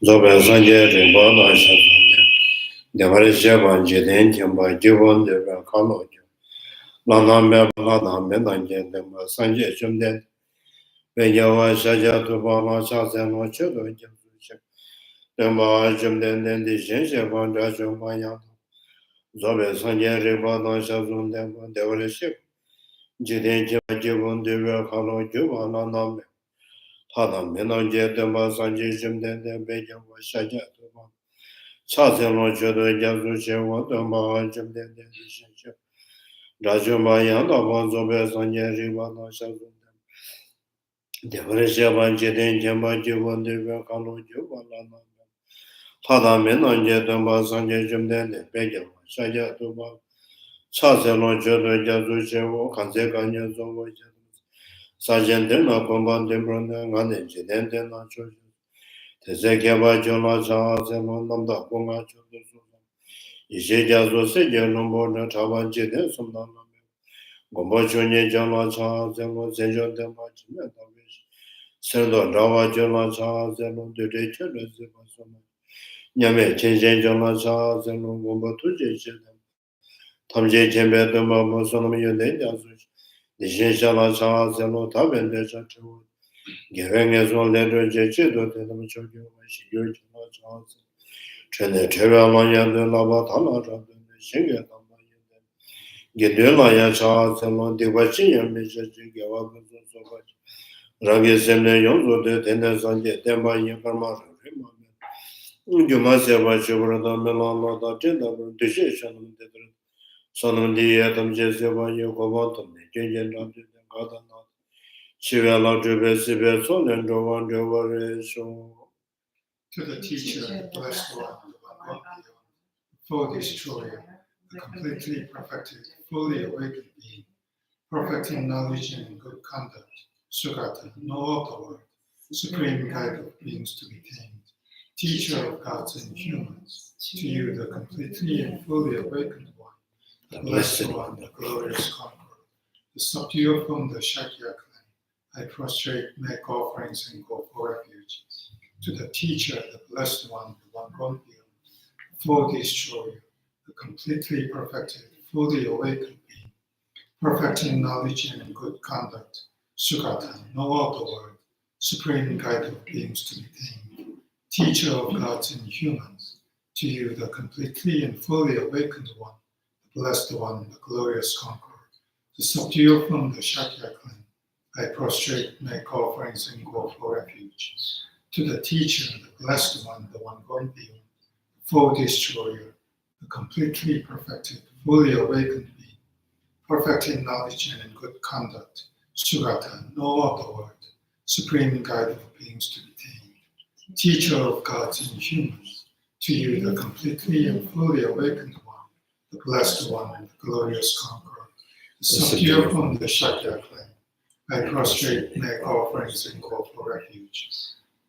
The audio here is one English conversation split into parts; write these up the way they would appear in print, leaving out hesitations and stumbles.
Zobe Sanje Rimbono Shazunde, Devari Sheban Jidin Kimba Jibon de Kano, Lana Mebala Menanje, Dema Sanje Jumden, Beyawa Shaja to Bala Shazen or Chudo, Dema Jumden, then the Shensheba Jumbayan, Zobe Sanje Rimbono Shazunde, Devari Ship, Jidin Jibon de Kano, Jubana Name, Hadam Menanje, Dema Sanje Jumden, Beyawa Shaja to Bala. Chazelo Jodo Yazu what the Mahajam de Disha Rajumaya, the Wanzo Besanya Riva Shazum. The Varishaban Jedin Jamaji one de Vakalo Jubalana. Hadamen on Jedamba Sanja Jumden, the Begam, Shaya Tuba. Chazelo Jodo Yazu Kansekanya Zovo Sajentena Pomban Dembrana, and Jedentena Church. Tezekeba Jola Chazelo Namda Ponga Church. Ishejazo Seja Nomborna Tavanji, some Name. Gombochone Jala Chazelo Seja de Machina, Sendo Rava Jola Chazelo, the Richard Zipasoma. Yame Chenja Jola Chazelo, Gombotuja, Tamje Chembe de Mamosonomi Yazuch, the Shenjala Chazelo, Taben de Chateau, giving as one letter Jechido, the Machojo, Shigurj Chazelo. Chene Chevalaya de Lavatana, Shinga, Gedulaya Charles and Montivachia, Mrs. Gavabu, so much. Ragi Semne Yonzo de Tendesan, Temba Yakamara, Jumasa Vachura, Melana, the Genda, decision, Son of the Adam Jeseva, Yokovatam, Jajan, Gadana, Chivela, Jubesibe, Son and Jovan Jovare, so. To the teacher, the blessed one, full destroyer, the completely perfected, fully awakened being, perfecting knowledge and good conduct, Sugata, no other word, supreme guide of beings to be tamed, teacher of gods and humans, to you the completely and fully awakened one, the blessed one, the glorious conqueror, the subduer from the Shakya clan, I prostrate, make offerings, and go for refuge. To the teacher, the blessed one, the one gone beyond, full destroyer, the completely perfected, fully awakened being, perfecting knowledge and good conduct, Sugata, no other word, supreme guide of beings to be tamed, teacher of gods and humans, to you the completely and fully awakened one, the blessed one, the glorious conqueror, the subduer from the Shakya clan, I prostrate, make offerings, and go for refuge. To the teacher, the blessed one, the one gone beyond, the full destroyer, the completely perfected, fully awakened being, perfecting knowledge and in good conduct, Sugata, no other word, supreme guide of beings to be tamed, teacher of gods and humans, to you the completely and fully awakened one, the blessed one, the glorious conqueror, the subduer from the Shakya clan, I prostrate, make offerings, and go for refuge.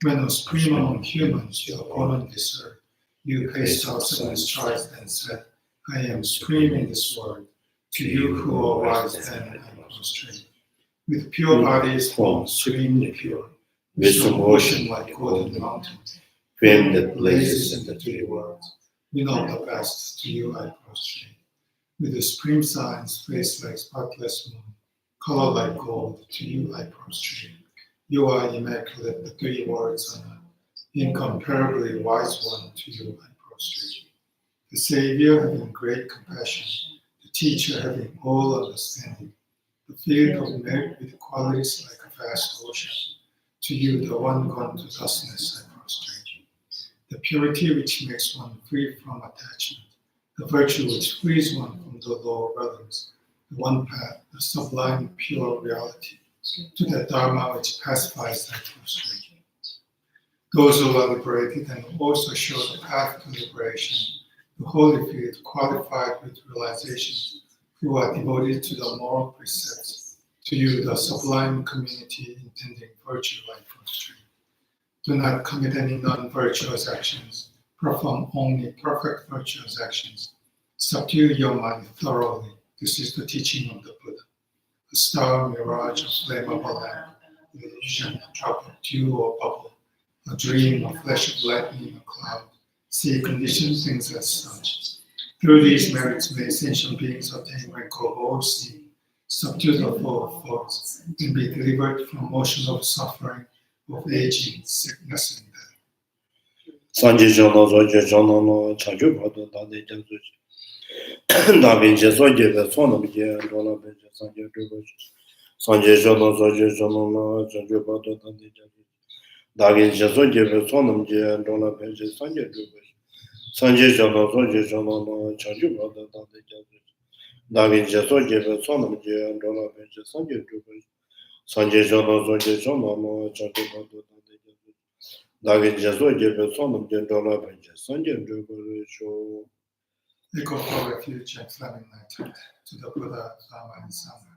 When supreme among humans, your opponent this earth, you placed us in strides and said, I am supreme in this world. To you who are wise then I prostrate. With pure bodies form supremely pure, wisdom ocean like golden mountain, fame that blazes in the three worlds. We know the best, to you I prostrate. With the supreme signs, face like spotless moon, color like gold, to you I prostrate. You are immaculate, the three words are not. Incomparably wise one, to you I prostrate. The Savior having great compassion, the teacher having all understanding, the field of merit with qualities like a vast ocean, to you the one gone to thusness I prostrate. The purity which makes one free from attachment, the virtue which frees one from the law of others, the one path, the sublime pure reality, to the Dharma which pacifies that frustration. Those who are liberated and also show the path to liberation, the holy field qualified with realization, who are devoted to the moral precepts, to you the sublime community intending virtue like frustration. Do not commit any non-virtuous actions, perform only perfect virtuous actions, subdue your mind thoroughly. This is the teaching of the Buddha. A star mirage of flammable lamp, with illusion, a drop of dew or bubble, a dream, a flash of lightning, a cloud, see conditioned things as such. Through these merits may sentient beings attain rank of all seeing, subdue the flow of thoughts, and be delivered from motion of suffering, of aging, sickness, and death. Sanje jono zoje jono no chanju bado dade janzu da benje zoje ve sonam je dola benje sanje dubo sanje jono zoje jono no chanju bado dade janzu da benje zoje ve sonam je dola benje sanje dubo sanje jono zoje jono no chanju bado dade janzu da benje zoje ve sonam je dola benje sanje dubo sanje jono zoje jono no chanju bado dade janzu They go for refuge and flame enlightenment to the Buddha, Lama, and Sangha.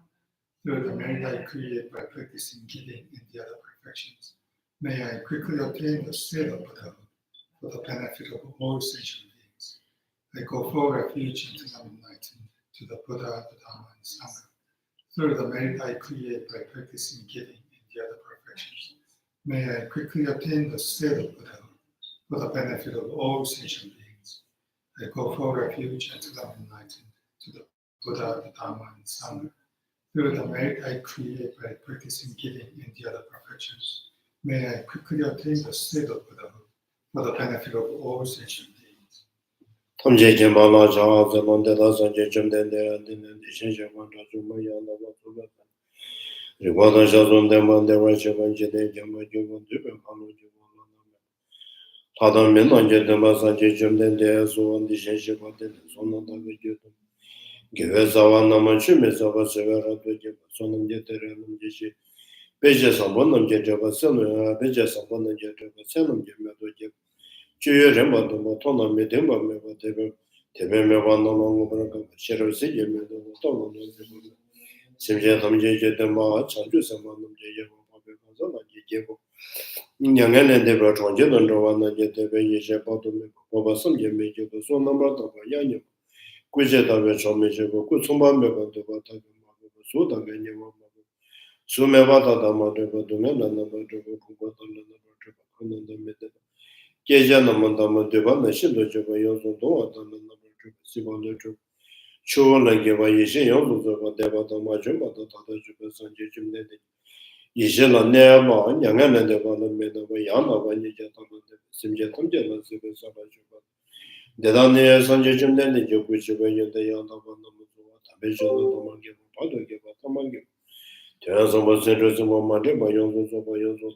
Through the merit I create by practicing giving and the other perfections, may I quickly obtain the state of Buddhahood for the benefit of all sentient beings. I go for refuge and flame enlightenment to the Buddha, the Dharma, and Sangha. Through the merit I create by practicing giving and the other perfections, may I quickly obtain the state of Buddhahood for the benefit of all sentient beings. I go for refuge and to enlightenment to the Buddha, the Dharma, and Sangha. Through the merit I create by practicing giving and the other perfections, may I quickly obtain the state of Buddhahood for the benefit of all sentient beings. Hadam men anje dema sanje jumden de so andi shenje paten sonno da ge geve zavan nama chume zava severa to ge sonno de terenum ge shi beje sambonam ge java seno beje sambonam ge java seno ge me do ge chuye remba do mo tona me demba me ba tebe me ba no no bra ka shero se ge me do to no no simje tamje ge dema chanju sambonam ge ye ba be ka zo na ge bo Nyangene de Bertonje and Rwana Jetebe Yepato, Obasum Yemeke, so number of Yanyo, Quijeta Vechomeko, Kutsumba Meba de Bata, Suda Ganyama, Sumevata Damateva Dumena, number of Kubata, the Meta, Kejana Mandama Devana, Shindo Javayoso, number of Sibon Chula Geva Yeshe, Devata Majuma, the Tata Jubas and Jim Yishela never, young and never made away Yama when you get on the Simjatum Jealous, the Dania Sanjim then the joke which when you're the Yama one of the vision of the monkey, Pada gave up a monkey. Terrace was interested in Monday by Yonzo of Yozo,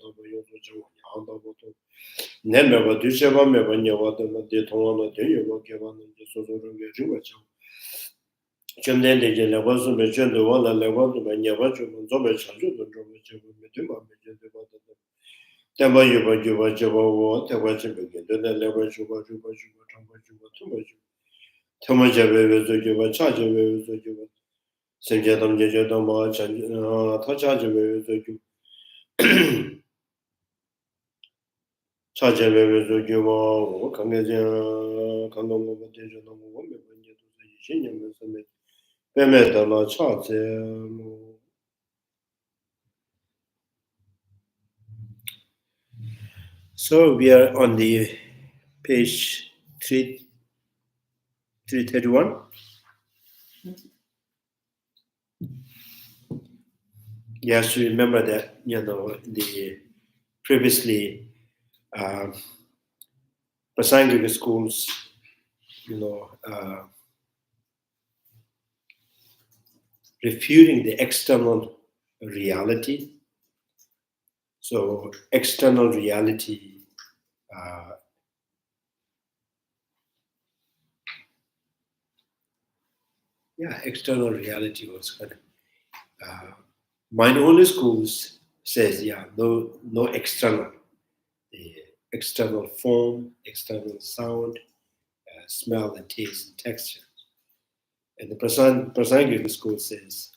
never do Sheva me when you want them at the Tona, you work on the Sozo Chimney wasn't mentioned the one and level when you watch on Zobe Chanju, the Droma, Tamba you watch about the watching begin, then the level you watch too much. Tamaja was a give a charge of you. Senjatam Jajatam March and Tachaja was a give. Charge of a give or Kangaja, Kandom of the Jatam woman when you do the Shin. So we are on the page 331. You have to remember that, the previously Prasangika schools, refuting the external reality. So external reality external reality was kind of mind-only schools says no external, the external form, external sound, smell and taste and texture. And the Prasangika school says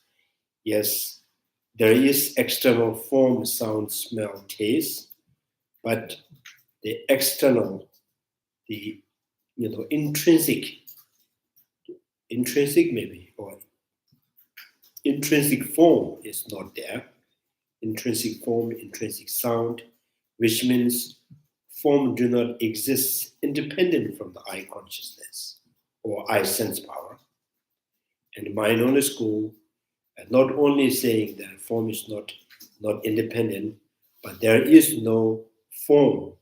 yes, there is external form, sound, smell, taste, but the external, the intrinsic maybe, or intrinsic form is not there. Intrinsic form, intrinsic sound, which means form do not exist independent from the I consciousness or I sense power. And mind only school not only saying that form is not independent, but there is no form,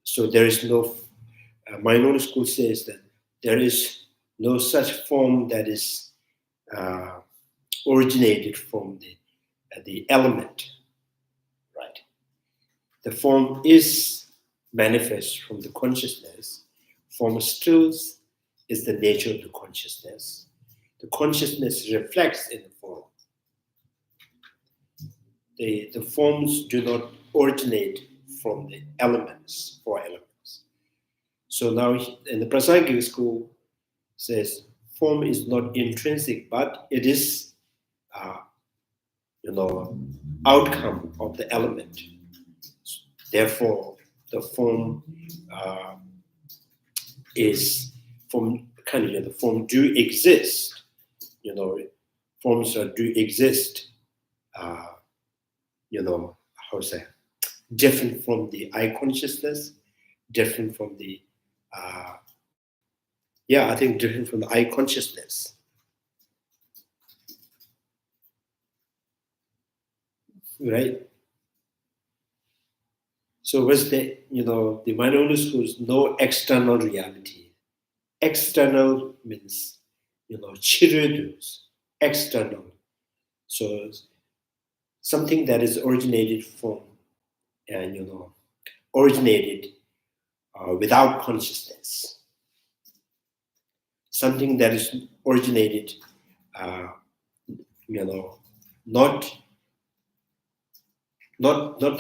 so there is no, mind only school says that there is no such form that is originated from the element, right? The form is manifest from the consciousness. Form still is the nature of the consciousness. The consciousness reflects in the form. The forms do not originate from the elements, four elements. So now in the Prasangika school says form is not intrinsic, but it is, outcome of the element. Therefore, the form is form. The form do exist. Forms do exist. How say, different from the I consciousness, different from the I think different from the I consciousness. Right? So what's the mind only school is no external reality. External means, chiridus, external. So something that is originated from, and originated without consciousness. Something that is originated, not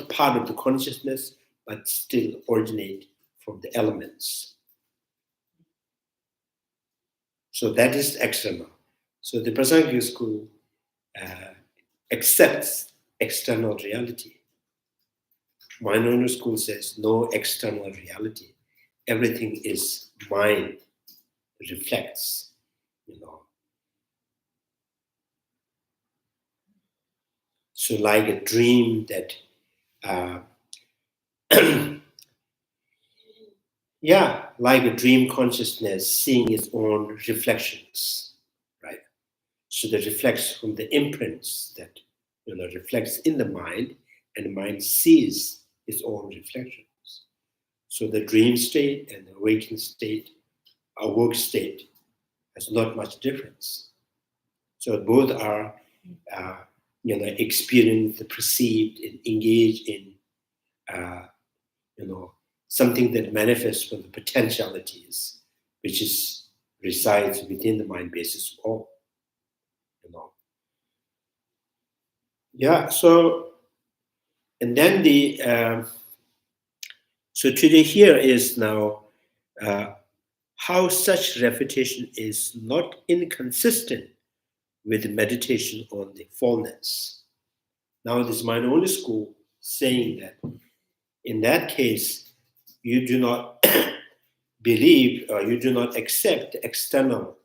part of the consciousness, but still originate from the elements. So that is external. So the Prasangika school accepts external reality. Mind only school says no external reality. Everything is mind, reflects, So like a dream that, like a dream consciousness seeing its own reflections, right? So that reflects from the imprints that, reflects in the mind, and the mind sees its own reflections. So the dream state and the waking state, awake state, has not much difference. So both are, experienced, perceived, and engaged in, something that manifests from the potentialities, which resides within the mind basis of all. So, and then so today here is now how such refutation is not inconsistent with meditation on the fullness. Now this mind only school saying that in that case, you do not believe, or you do not accept external,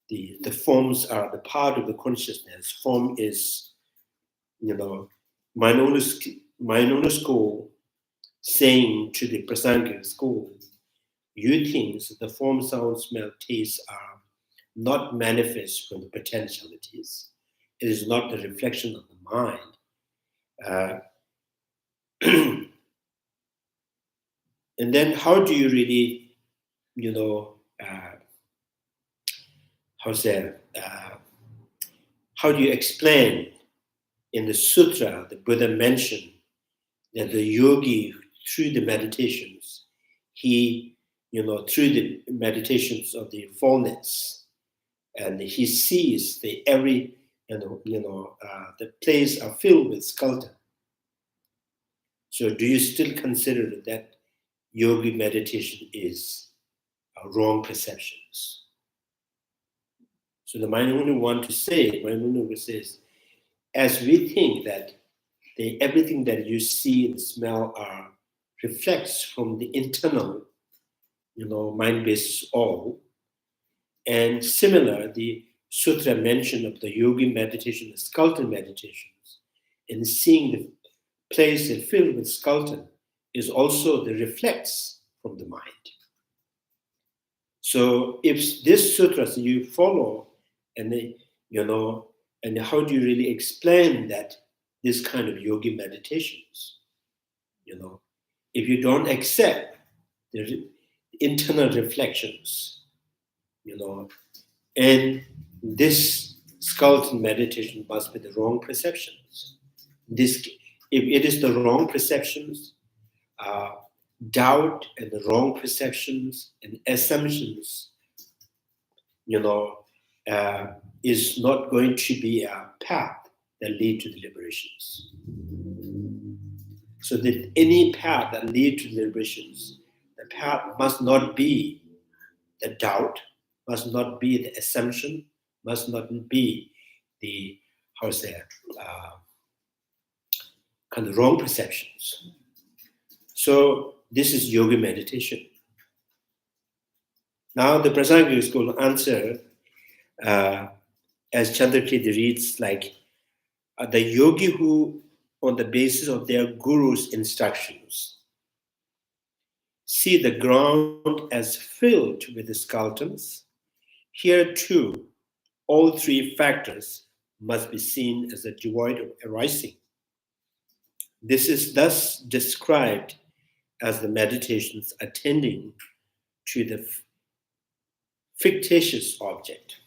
the forms are the part of the consciousness. Form is, mind only school saying to the Prasangika school, you think the form, sound, smell, taste are not manifest from the potentialities. It is not the reflection of the mind. And then how do you really, how do you explain in the sutra, the Buddha mentioned that the yogi, through the meditations, he, through the meditations of the fullness, and he sees the place are filled with skeleton. So do you still consider that yogi meditation is wrong perceptions? So the mind only says, as we think that everything that you see and smell reflects from the internal, mind-based all, and similar, the sutra mention of the yogi meditation, the skeleton meditations, and seeing the place filled with skeleton is also the reflex from the mind. So if this sutras you follow, and and how do you really explain that this kind of yogi meditations? If you don't accept the internal reflections, and this skeleton meditation must be the wrong perceptions. If it is the wrong perceptions, doubt and the wrong perceptions and assumptions, is not going to be a path that lead to the liberations. So that any path that lead to the liberations, the path must not be the doubt, must not be the assumption, must not be the, kind of wrong perceptions. So this is yoga meditation. Now the Prasangika is going to answer, as Chandrakirti reads, like the yogi who, on the basis of their guru's instructions, see the ground as filled with the skeletons. Here too, all three factors must be seen as a devoid of arising. This is thus described as the meditations attending to the fictitious object.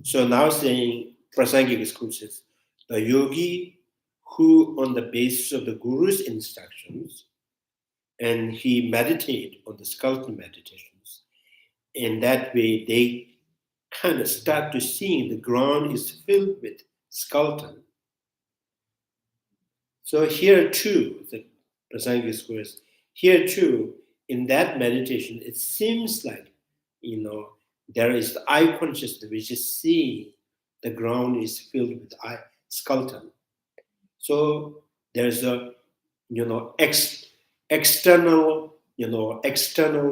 So now saying, Prasangika school says, the yogi who, on the basis of the guru's instructions, and he meditate on the skeleton meditations, in that way they kind of start to see the ground is filled with skeleton. So here too, the Prasangika school, here too, in that meditation, it seems like, there is the eye consciousness which is seeing the ground is filled with skeleton. So there's a, external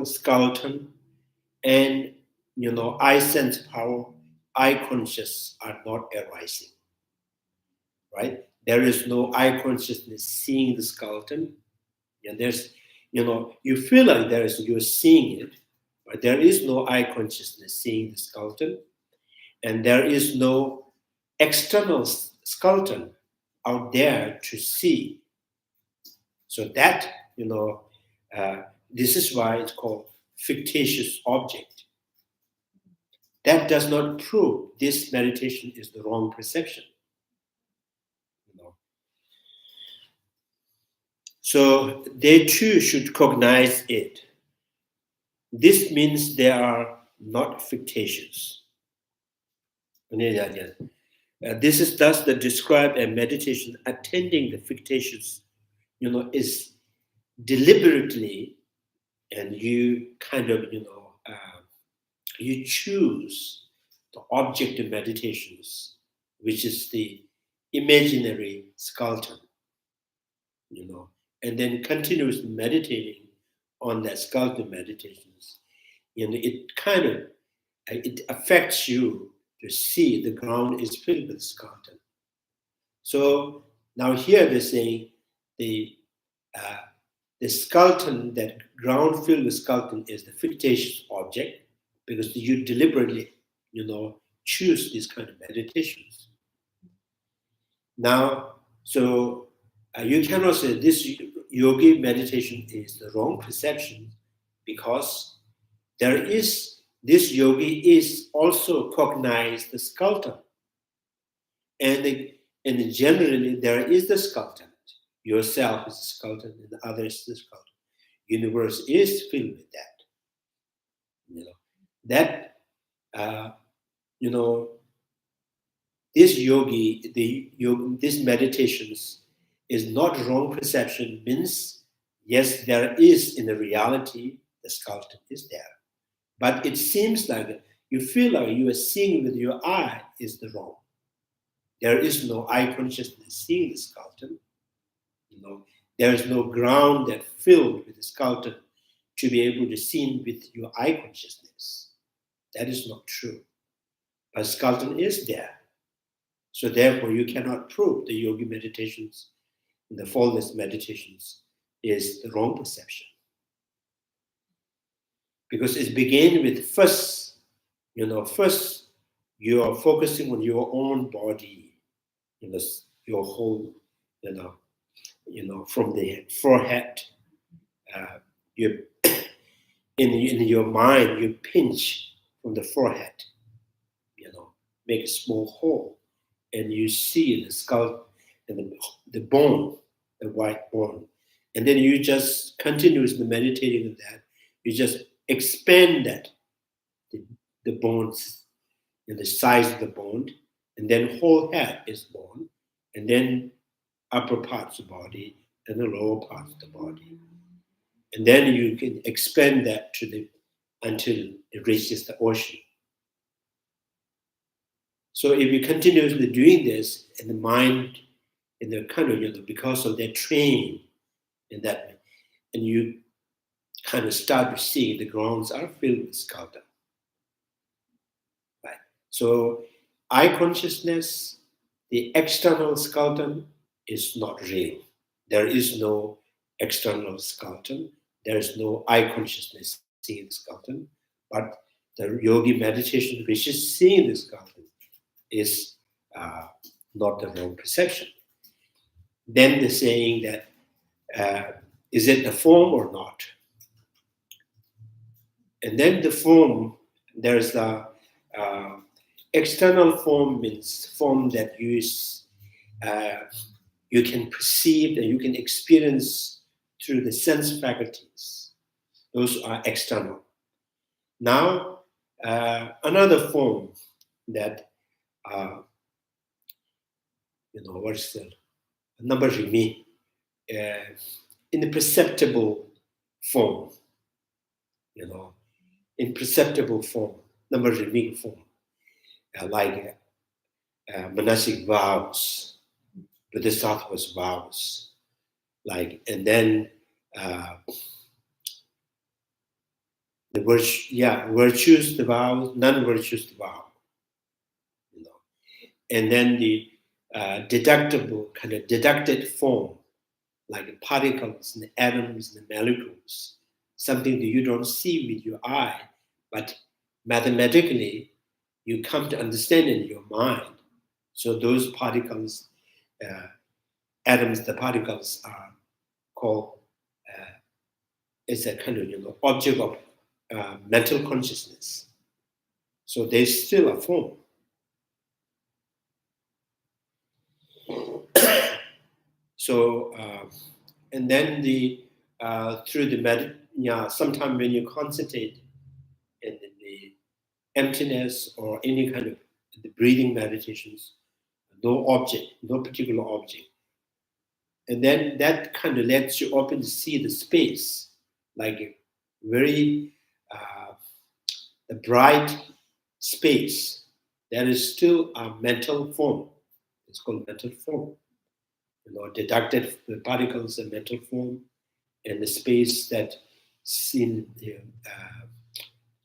skeleton, and eye sense power, eye conscious are not arising, right? There is no eye consciousness seeing the skeleton. And there's, you feel like you're seeing it, but there is no eye consciousness seeing the skeleton, and there is no external skeleton out there to see. So that, this is why it's called fictitious object. That does not prove this meditation is the wrong perception. So they too should cognize it. This means they are not fictitious. This is thus the described a meditation attending the fictitious, is deliberately, and you kind of, you choose the object of meditations, which is the imaginary skeleton, and then continuously meditating on that skeleton meditations. It kind of, it affects you to see the ground is filled with skeleton. So now here they're saying the skeleton, that ground filled with skeleton, is the fictitious object, because you deliberately, choose these kind of meditations. Now, so you cannot say this yogi meditation is the wrong perception, because this yogi is also cognize the skeleton, and generally there is the skeleton. Yourself is the skeleton, and the other is the skeleton. Universe is filled with that. This this meditations is not wrong perception, means yes, there is in the reality the skeleton is there, but it seems like you feel like you are seeing with your eye is the wrong. There is no eye consciousness seeing the skeleton. There is no ground that filled with the skeleton to be able to see with your eye consciousness. That is not true. But skeleton is there. So therefore, you cannot prove the yogi meditations, the formless meditations, is the wrong perception. Because it began with first you are focusing on your own body, your whole, from the forehead, you in your mind, you pinch from the forehead, make a small hole, and you see the skull and the bone, the white bone. And then you just continuously meditating on that. You just expand that, the bones, and the size of the bone, and then whole head is born, and then upper parts of the body, and the lower parts of the body. And then you can expand that until it reaches the ocean. So if you continuously doing this, and the mind, and the kind of, because of their training in that, and you kind of start to see the grounds are filled with skeleton. Right? So eye consciousness, the external skeleton is not real. There is no external skeleton. There is no eye consciousness seeing the skeleton. But the yogi meditation, which is seeing the skeleton, is not the wrong perception. Then the saying that, is it the form or not? And then the form, there's the external form, means form that you can perceive and you can experience through the sense faculties. Those are external. Now, another form that, what's the number rimi, in the perceptible form, in perceptible form, number rimi form, like monastic vows, Bodhisattva's vows, and then the virtues, the vows, non-virtues, the vow, and then the deducted form, like the particles and the atoms and the molecules, something that you don't see with your eye, but mathematically you come to understand in your mind. So those particles, atoms, the particles are called, it's a kind of object of mental consciousness. So they still a form. So and then through the sometimes when you concentrate in the emptiness or any kind of the breathing meditations, no particular object. And then that kind of lets you open to see the space, like a very the bright space that is still a mental form. It's called mental form. Deducted the particles in mental form, and the space that seen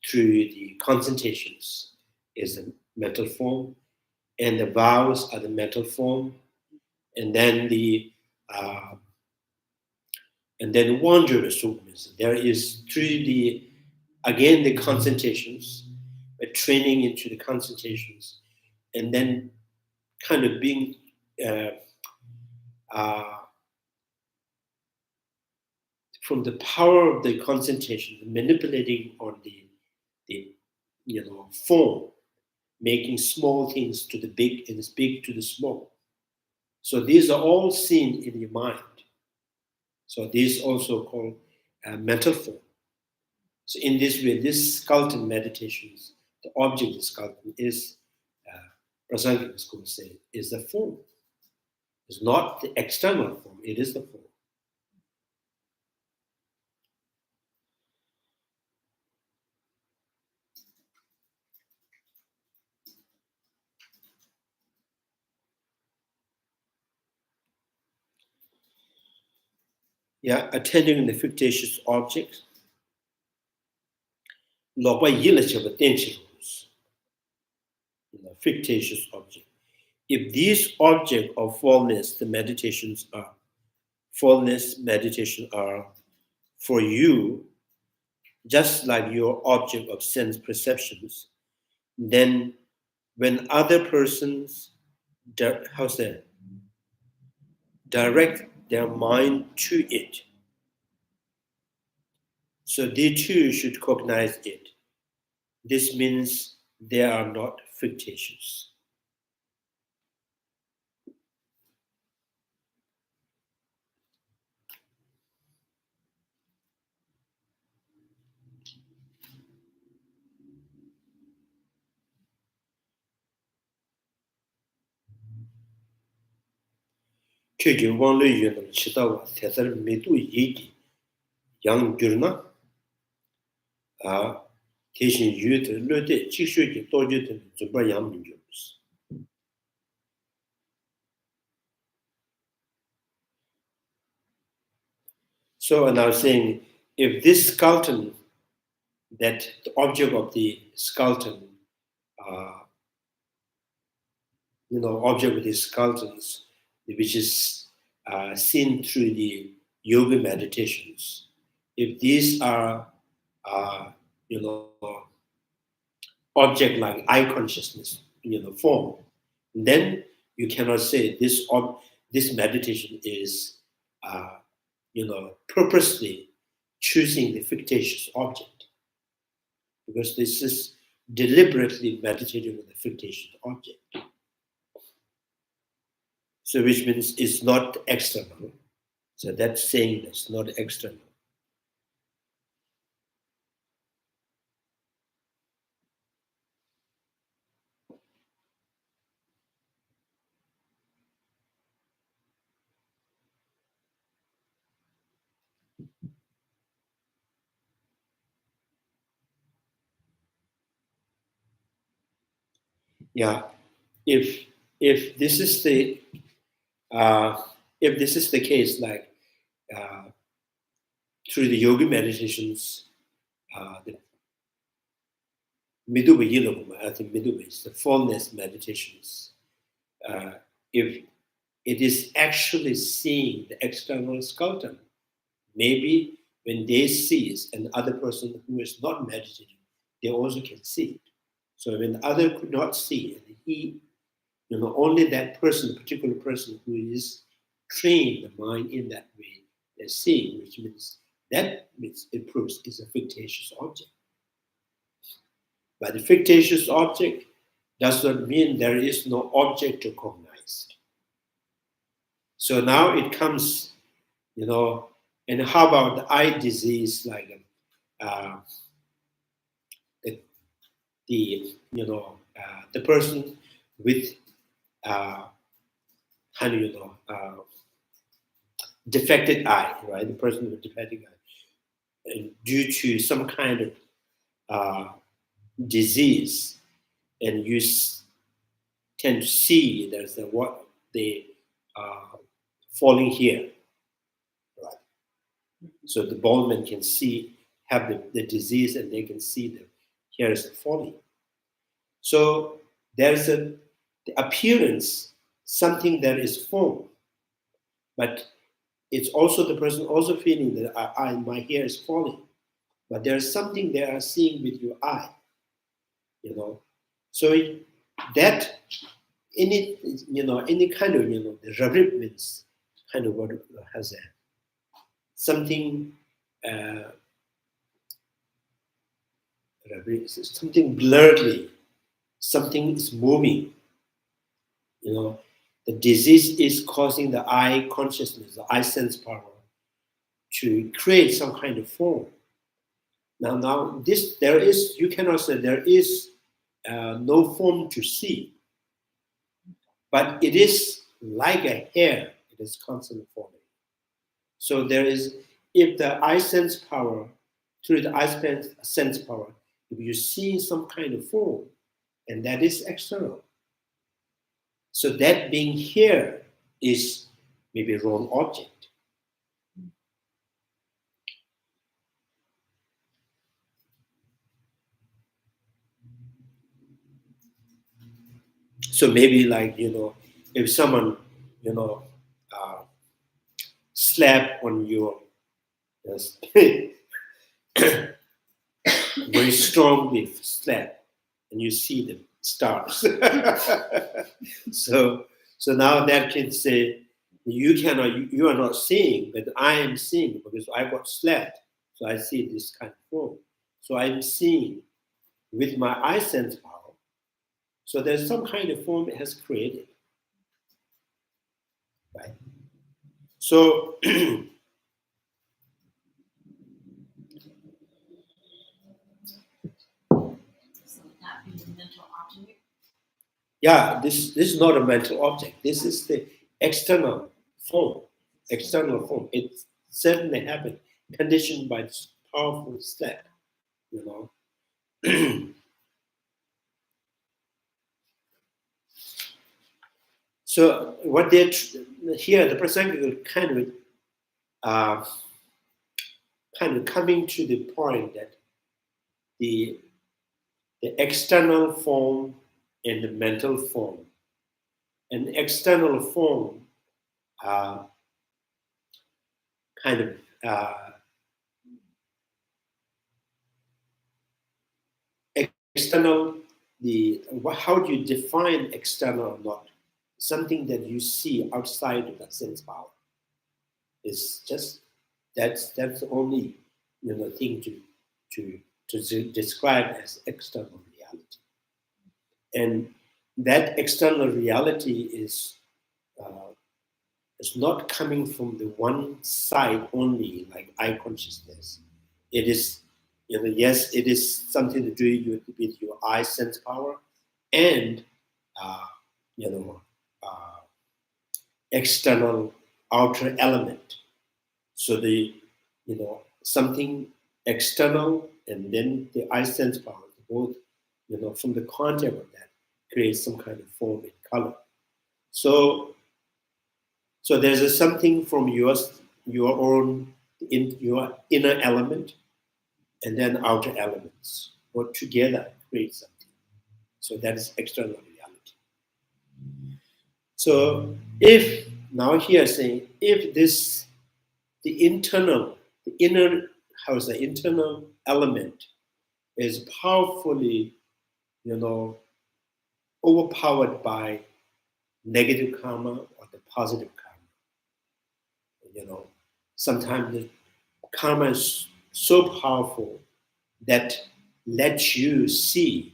through the concentrations is a mental form, and the vows are the mental form, and then the wandering sukmas. There is through the concentrations, training into the concentrations, and then kind of being from the power of the concentration, manipulating on the form, making small things to the big and big to the small. So these are all seen in your mind. So these also called mental form. So in this way, this skeleton meditations, the object of skeleton is, Prasanka is going to say, is the form. It's not the external form, it is the form. Attending the fictitious object. fictitious object. If these object of fullness, the meditations are fullness meditation are for you, just like your object of sense perceptions, then when other persons direct their mind to it, so they too should cognize it. This means they are not fictitious. 최근 원래 유는 치다와 대사를 매도 얘기 양 줄나 아 대신 유들 르데 지수기 또주든 좀바 양민 줄. So and I was saying, if this skeleton, that the object of the skeleton, object of the skeletons, which is seen through the yoga meditations, if these are, object like eye consciousness, form, then you cannot say this meditation is, purposely choosing the fictitious object, because this is deliberately meditating with the fictitious object. So which means it's not external. So that's saying it's not external. Yeah, if this is the case, like through the yoga meditations, the Miduba Yilaguma, I think Miduba is the fullness meditations. If it is actually seeing the external skeleton, maybe when they see another person who is not meditating, they also can see it. So when the other could not see it, he, only that person, particular person who is trained the mind in that way, they're seeing, which means it proves it's a fictitious object. But the fictitious object does not mean there is no object to cognize. So now it comes, and how about the eye disease, like the person with defected eye, right? The person with defected eye, and due to some kind of disease, and you tend to see there's the falling here, right? So the baldman can have the disease, and they can see the hair is falling. So there's the appearance, something that is formed, but it's also the person also feeling that my hair is falling, but there's something they are seeing with your eye, So that any kind of the rabib means kind of what has something something blurredly, something is moving. The disease is causing the eye consciousness, the eye sense power, to create some kind of form. Now you cannot say there is no form to see, but it is like a hair, it is constantly forming. So there is, if the eye sense power, through the eye sense power, if you see some kind of form, and that is external. So that being here is maybe a wrong object. So maybe like, if someone, uh, slap on your very strongly slap, and you see the stars. so now that can say you are not seeing, but I am seeing because I got slapped. So I see this kind of form. So I'm seeing with my eye sense power. So there's some kind of form it has created. Right. So yeah, this is not a mental object. This is the external form. External form. It certainly happened, conditioned by this powerful slap. So what they here, the Prasangika kind of coming to the point that the external form and the mental form. An external form kind of external, how do you define external or not? Something that you see outside of that sense power. It's just that's the only thing to describe as external reality. And that external reality is not coming from the one side only, like eye consciousness. It is, yes, it is something to do with your eye sense power and, you know, external outer element. So the, something external and then the eye sense power, both, from the contact of that creates some kind of form and color. So there's something from your own, in your inner element, and then outer elements, or together create something. So that is external reality. So if now here saying if the inner element is powerfully, overpowered by negative karma or the positive karma. Sometimes the karma is so powerful that lets you see,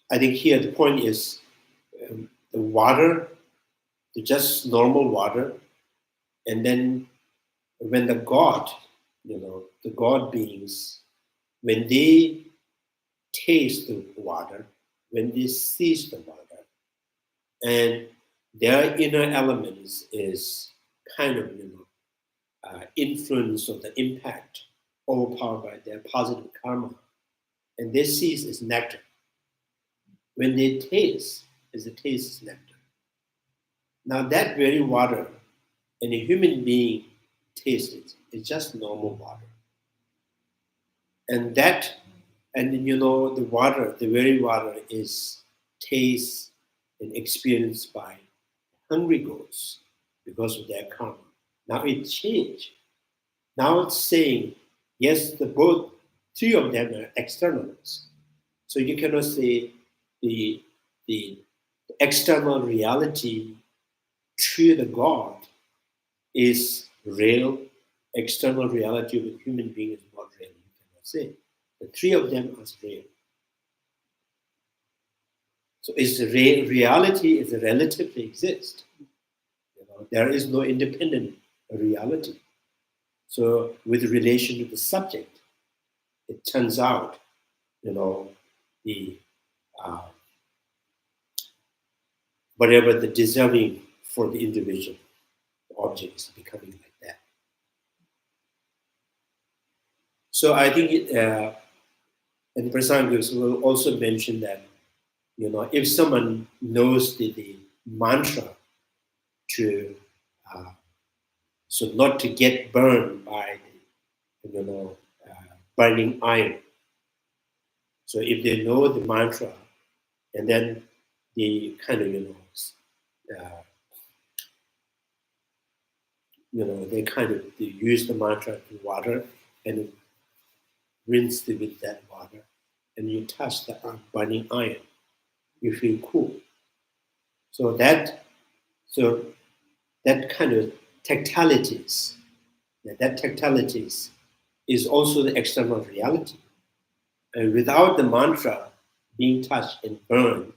I think here the point is the water, just normal water, and then when the God, the God beings, when they taste the water, when they seize the water, and their inner elements is kind of, influence or the impact overpowered by their positive karma, and they seize is nectar. When they taste, is nectar. Now that very water, and a human being tastes it, it's just normal water. And that, and the water, the very water is taste and experienced by hungry goats because of their karma. Now it changed. Now it's saying, yes, three of them are externals. So you cannot say the external reality to the God is real. External reality of a human being is not real. You cannot say. The three of them are real. So reality is relatively exist. There is no independent reality. So with relation to the subject, it turns out, the whatever the deserving for the individual, the object is becoming like that. So I think, and Prasangas will also mention that, if someone knows the mantra to, so not to get burned by, burning iron. So if they know the mantra, and then they kind of, they use the mantra in water and rinse it with that water, and you touch the burning iron, you feel cool. So that kind of tactilities, is also the external reality. And without the mantra being touched and burned,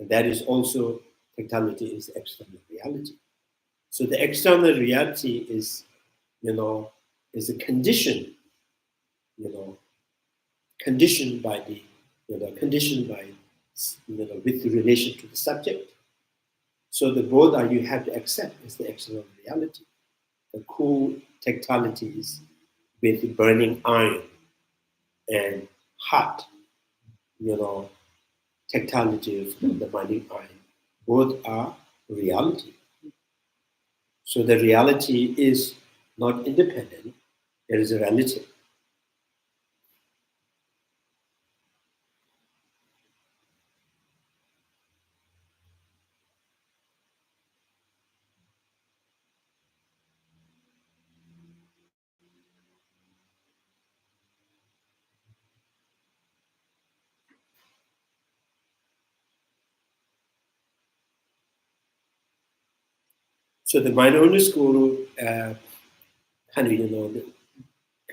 and that is also tactility is the external reality. So the external reality is, is a condition, conditioned by the, conditioned by, with the relation to the subject. So the Bodha you have to accept is the external reality. The cool tactilities with burning iron and hot, tactilities of the burning iron, both are reality. So the reality is not independent, it is a relative. So the mind-only school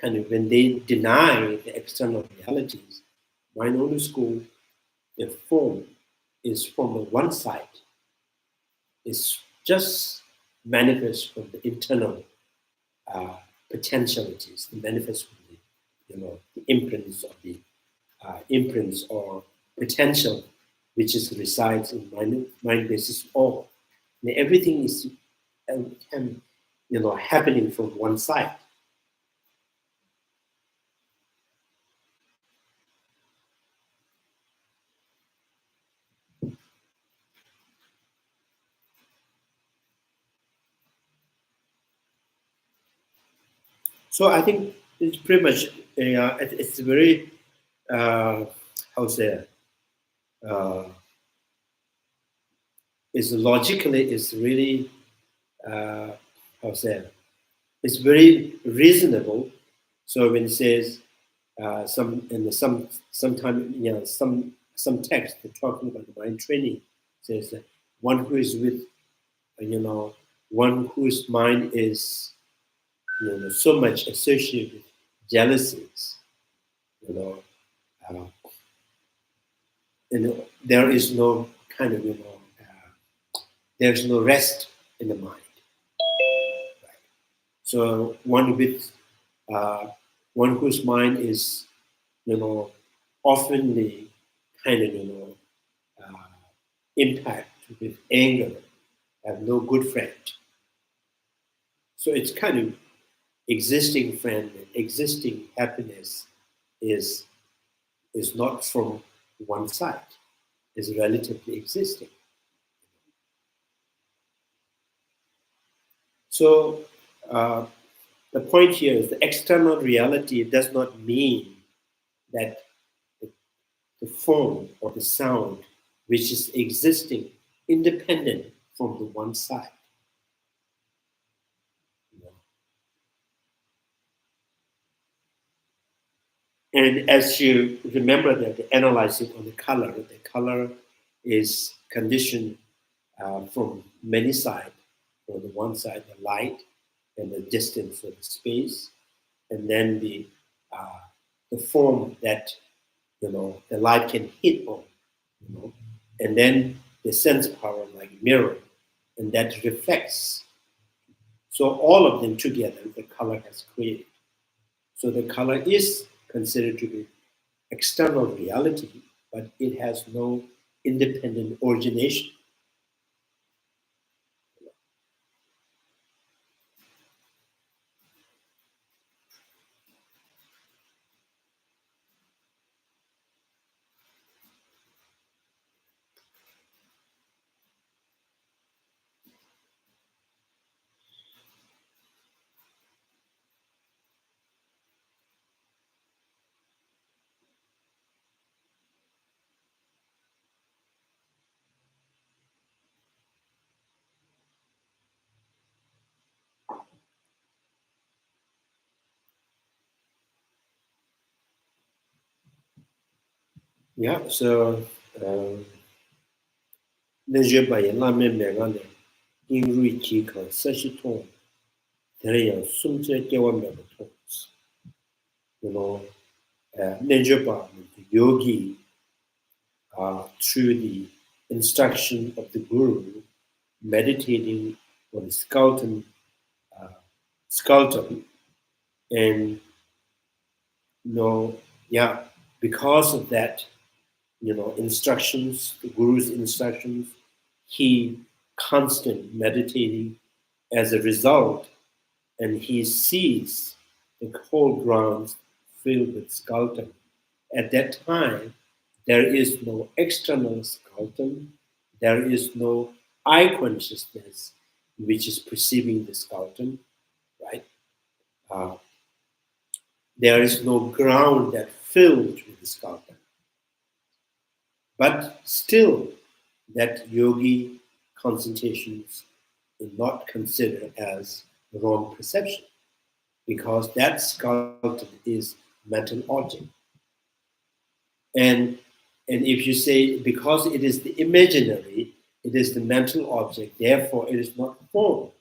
when they deny the external realities, mind-only school, the form is from the one side. It's just manifest from the internal potentialities, the manifest from the imprints of the imprints or potential, which is resides in mind basis all. And everything is happening from one side. So I think it's pretty much it's very how to say it's logically it's really how to say it's very reasonable. So when it says sometime some text talking about the mind training says that one who is with one whose mind is so much associated with jealousies, you know, uh, there is no kind of there's no rest in the mind. Right? So one with one whose mind is often the kind of impact with anger, have no good friend. So it's kind of existing friend, existing happiness is not from one side, is relatively existing. So the point here is the external reality does not mean that the form or the sound which is existing independent from the one side. And as you remember that the analyzing on the color is conditioned from many sides. On the one side, the light and the distance of the space, and then the form that the light can hit on, and then the sense power like mirror, and that reflects. So all of them together, the color has created. So the color is considered to be external reality, but it has no independent origination. Yeah, so那些把人那面面上的因为体可摄取痛，这样送这给我们的痛，you know，那些把 yogi through the instruction of the guru, meditating on the skeleton, and yeah, because of that, instructions, the guru's instructions, he constant meditating as a result, and he sees the whole ground filled with skeleton. At that time, there is no external skeleton, there is no eye consciousness which is perceiving the skeleton, right? Uh, there is no ground that filled with the skeleton. But still, that yogi concentrations is not considered as wrong perception because that skeleton is mental object. And if you say because it is the imaginary, it is the mental object, therefore it is not form.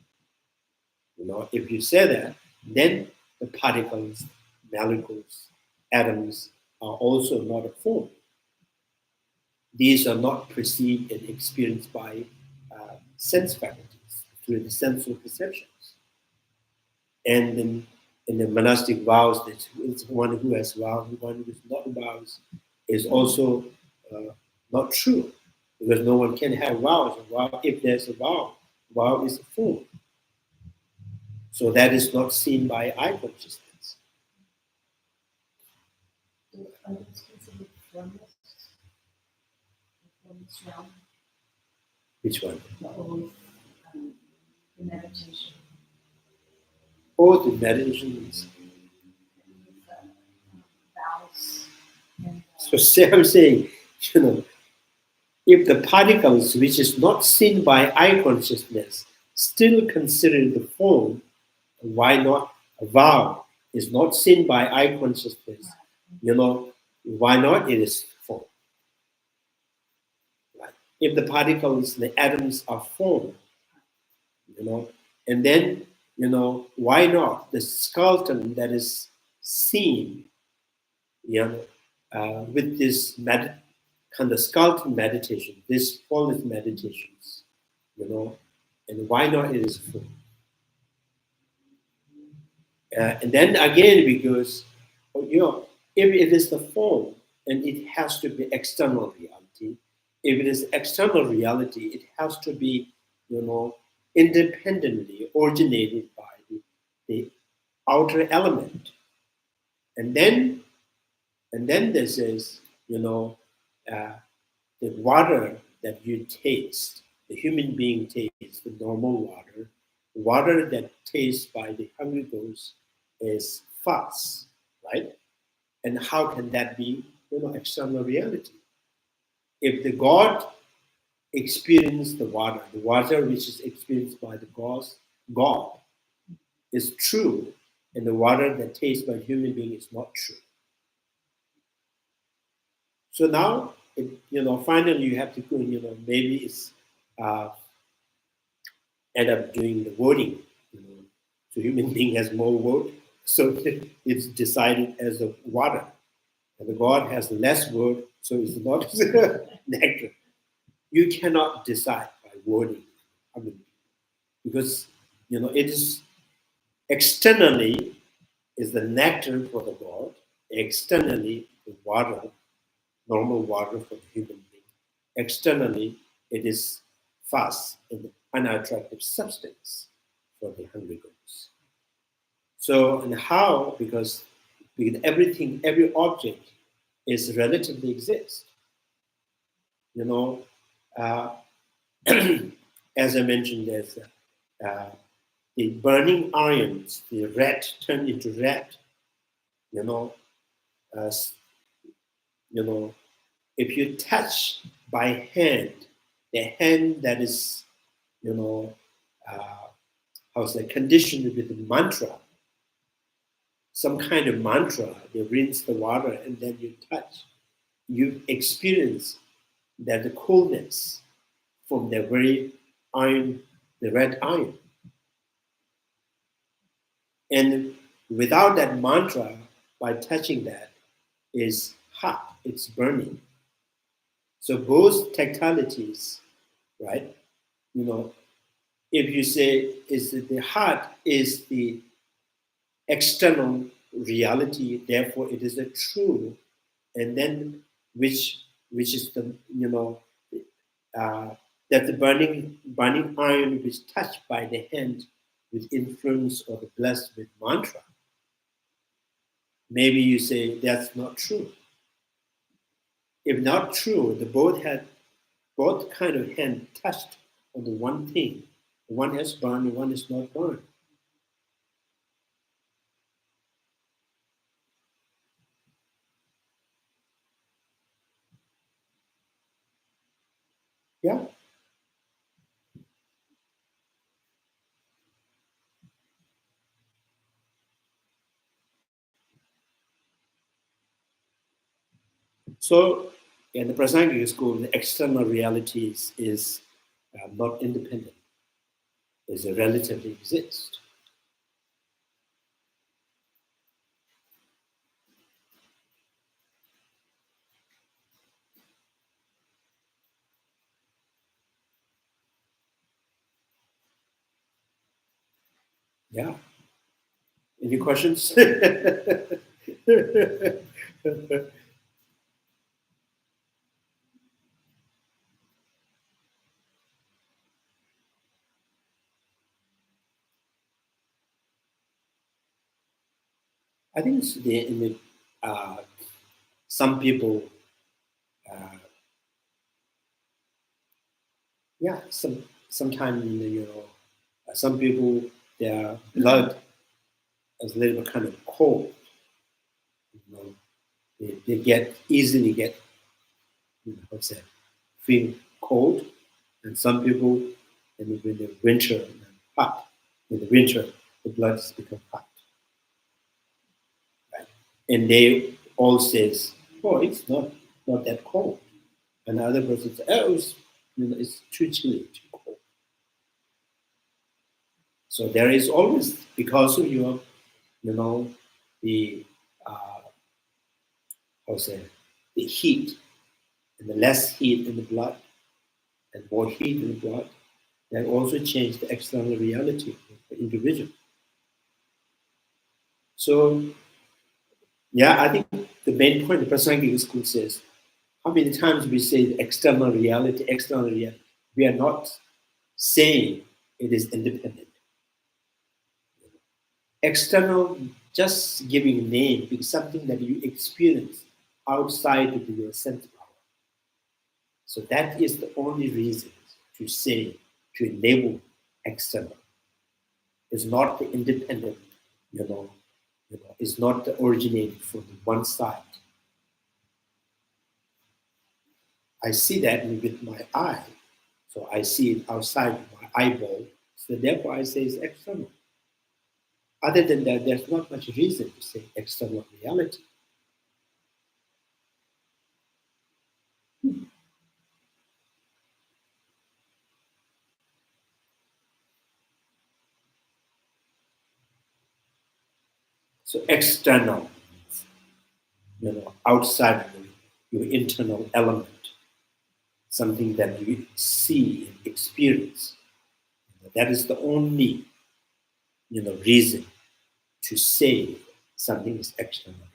If you say that, then the particles, molecules, atoms are also not a form. These are not perceived and experienced by sense faculties through the sensual perceptions. And then in the monastic vows, that one who has vows, one who is not vows, is also not true, because no one can have vows. If there's a vow is a form. So that is not seen by eye consciousness. Which one? The meditation. All the meditations. Vows. So I'm saying, if the particles which is not seen by eye consciousness still considered the form, why not a vow is not seen by eye consciousness? Why not it is form? Right? If the particles, the atoms are form, and then why not the skeleton that is seen, with this kind of skeleton meditation, this formless meditations, and why not it is form? And then again, because if it is the form and it has to be external reality, if it is external reality, it has to be, independently originated by the outer element. And then this is, the water that you taste, the human being tastes, the normal water that tastes by the hungry ghost is fast, right? And how can that be, external reality? If the God experienced the water which is experienced by the God is true, and the water that tastes by human being is not true. So now, finally you have to go, maybe it's end up doing the voting. So human being has more vote, so it's decided as a water. And the God has less vote, so it's not nectar. You cannot decide by voting. Because it is externally is the nectar for the God, externally the water, normal water for the human being. Externally, it is fast and unattractive substance for the hungry ghosts. So, and how? Because everything, every object is relatively exist. As I mentioned, there's the burning irons, the red turned into red. If you touch by hand, the hand that is, how's that, conditioned with the mantra, some kind of mantra, you rinse the water and then you touch. you experience that the coolness from the very iron, the red iron. And without that mantra, by touching that, is hot, it's burning. So both tactilities, right? You know, if you say is the heart is the external reality, therefore it is a true, and then which is the uh, that the burning iron which touched by the hand with influence or the blessed with mantra. Maybe you say that's not true. If not true, the both kind of hand touched on the one thing. One has burned, and one is not burned. Yeah. So in the Prasangika school, the external reality is not independent. It's a relatively exist. Yeah. Any questions? I think it's some people, uh, yeah, sometimes some people their blood is a little bit kind of cold. You know, they get easily get what's that? Feel cold, and some people in the winter hot. In the winter, the blood has become hot, right? And they all says, "Oh, it's not that cold." Another person says, "Oh, it's too chilly, too cold." So there is always because of your, the how say the heat and the less heat in the blood and more heat in the blood, that also change the external reality of the individual. So yeah, I think the main point the Prasangika school says, how many times we say external reality, we are not saying it is independent. External, just giving a name is something that you experience outside of your sense power. So that is the only reason to say, to enable external. It's not the independent, it's not the originating from one side. I see that with my eye. So I see it outside my eyeball. So therefore I say it's external. Other than that, there's not much reason to say external reality. So external, outside of your internal element, something that you see and experience. That is the only, reason to say something is external reality.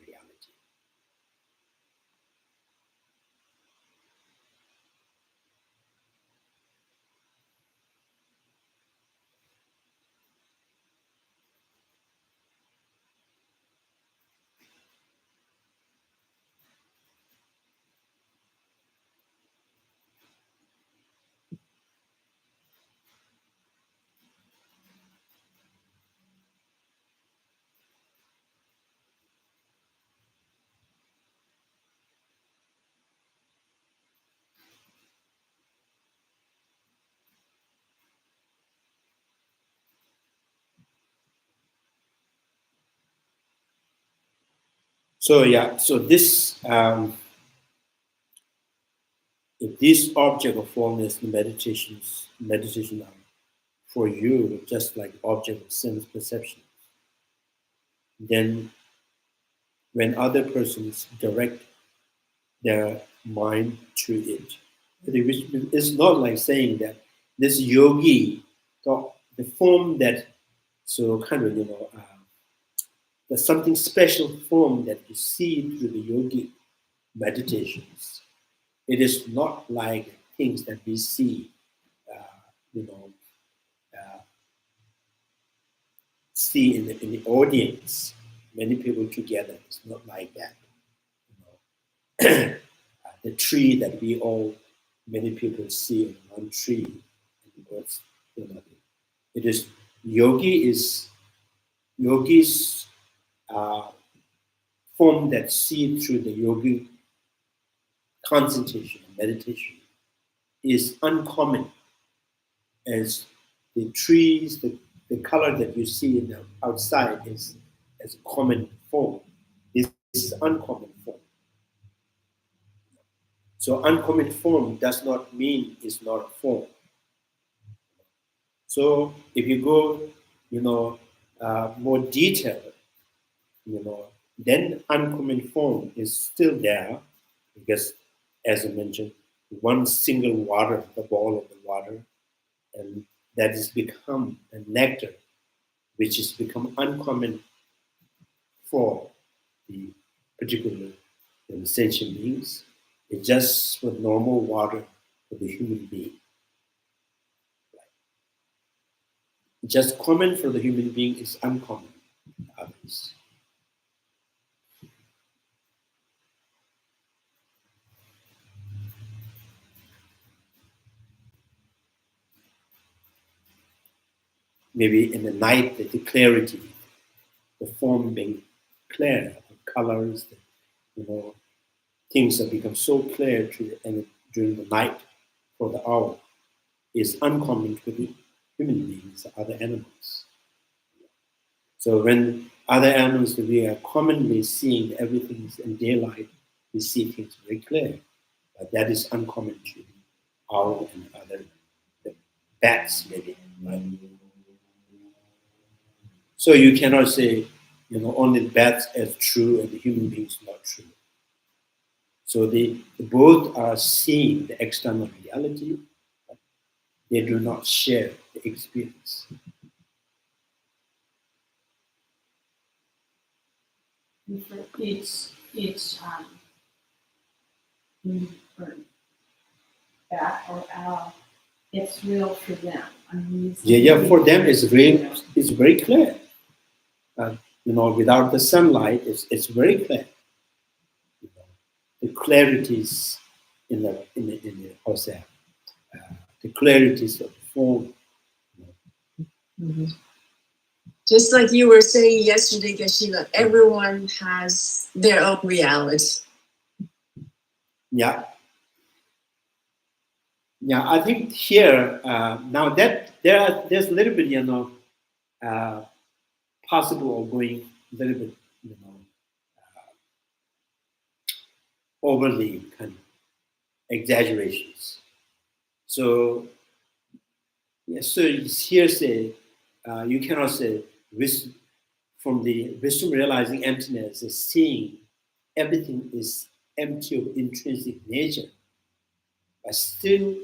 So yeah, so this if this object of formless meditation are for you just like object of sense perception, then when other persons direct their mind to it, it's not like saying that this yogi, the form that, so kind of, there's something special form that you see through the yogi meditations. It is not like things that we see, you know, see in the audience, many people together. It's not like that. The tree that we all, many people see in one tree, and what's, it is yogis form that see through the yogi concentration and meditation is uncommon as the trees, the color that you see in the outside is as a common form. This is uncommon form. So uncommon form does not mean it's not a form. So if you go, more detailed, then uncommon form is still there because, as I mentioned, one single water, the ball of the water, and that has become a nectar, which has become uncommon for the particular sentient beings. It's just for normal water for the human being. Just common for the human being is uncommon for others. Maybe in the night, the clarity, the form being clear, the colors, things that become so clear during the night for the hour is uncommon to the human beings, other animals. So when other animals, we are commonly seeing everything in daylight, we see things very clear. But that is uncommon to the owl and other bats, maybe. Right? So you cannot say, only bats as true and the human beings not true. So they both are seeing the external reality, but they do not share the experience. And for each or bat or owl, it's real for them. For them it's real. It's very clear. Without the sunlight, it's very clear. The clarities in the the clarities of form. Mm-hmm. Just like you were saying yesterday, Geshe-la, everyone has their own reality. Yeah. Yeah, I think here now that there's a little bit, possible of going a little bit, overly kind of exaggerations. So, so here say you cannot say from the wisdom realizing emptiness is seeing everything is empty of intrinsic nature, but still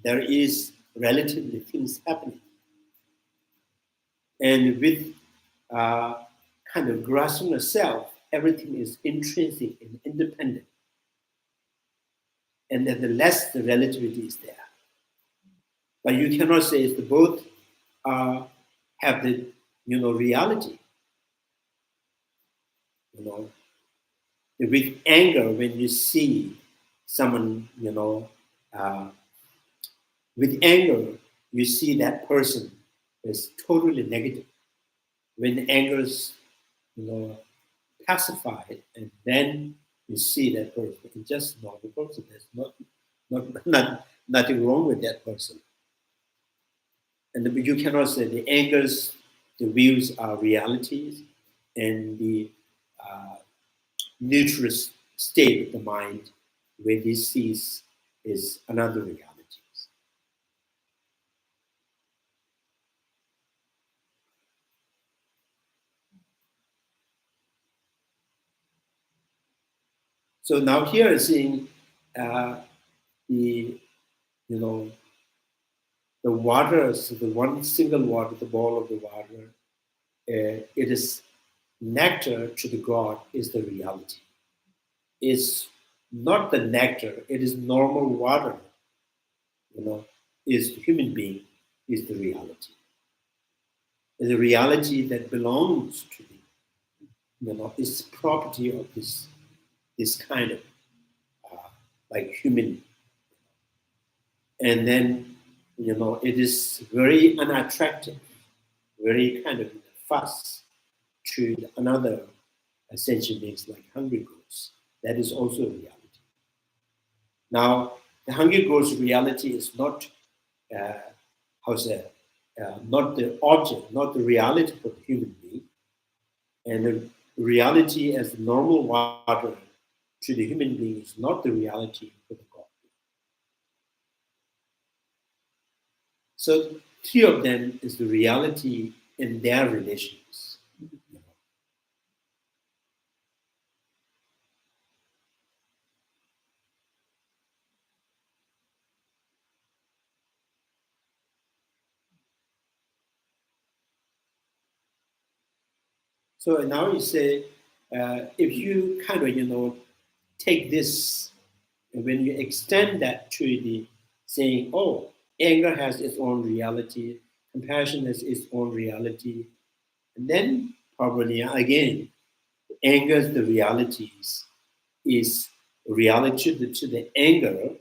there is relatively things happening. And with kind of grasping the self, everything is intrinsic and independent. And then the less the relativity is there. But you cannot say it's the both have the reality. With anger, when you see someone, with anger, you see that person is totally negative. When anger is, pacified, and then you see that person, it's just not the person. There's nothing wrong with that person. And you cannot say the angers, the views are realities, and the neutral state of the mind where this sees is another reality. So now here is seeing the the water, so the one single water, the ball of the water, it is nectar to the God is the reality. It's not the nectar, it is normal water, is the human being, is the reality. It's a reality that belongs to the, is property of this kind of like human. And then, it is very unattractive, very kind of fast to another sentient beings like hungry ghosts. That is also a reality. Now, the hungry ghost reality is not, not the object, not the reality for the human being. And the reality as the normal water to the human being is not the reality for the God. So three of them is the reality in their relations. So now you say, if you kind of, take this, and when you extend that to the saying, oh, anger has its own reality, compassion has its own reality, and then probably again, anger is the realities is reality to the anger,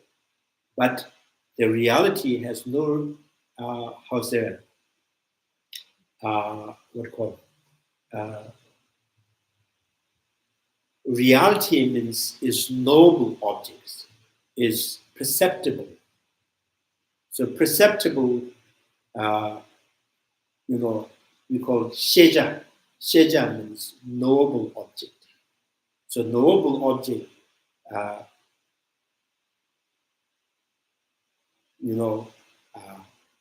but the reality has no, what called, reality means is knowable objects, is perceptible. So perceptible, we call sheja. Sheja means knowable object. So knowable object,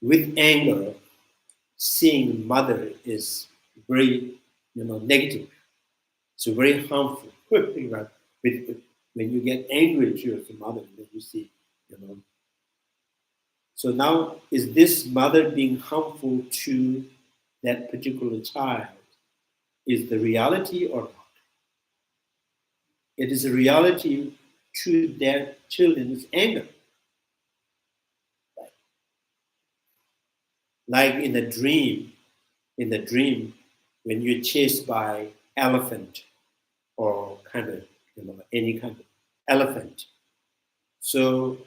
with anger, seeing mother is very, negative. So very harmful. Right? When you get angry towards the mother, then you see, So now, is this mother being harmful to that particular child? Is the reality or not? It is a reality to their children's anger. Like in a dream, when you're chased by elephant or kind of, any kind of elephant. So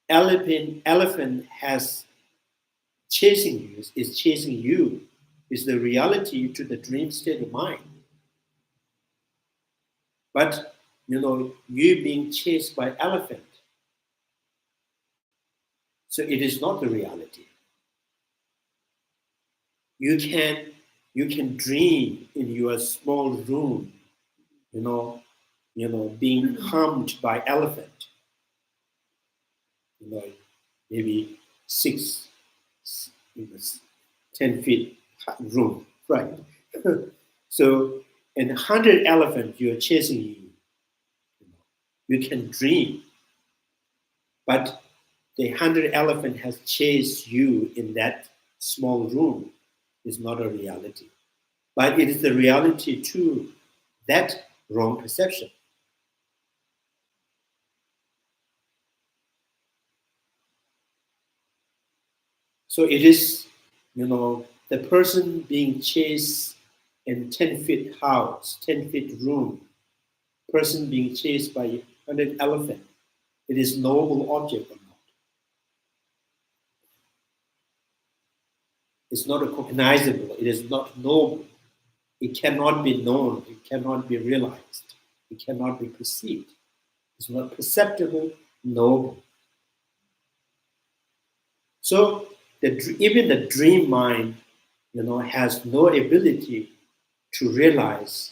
elephant has chasing you, is chasing you, is the reality to the dream state of mind. But, you being chased by elephant. So it is not the reality. You can dream in your small room, being harmed by elephant. Maybe 10 feet room, right? So, and 100 elephants you're chasing you. You can dream, but the 100 elephant has chased you in that small room is not a reality. But it is the reality to that wrong perception. So it is, the person being chased in 10 feet house, 10 feet room, person being chased by 100 elephant, it is knowable object or not. It's not a cognizable, it is not knowable. It cannot be known, it cannot be realized, it cannot be perceived. It's not perceptible, knowable. So even the dream mind, has no ability to realize,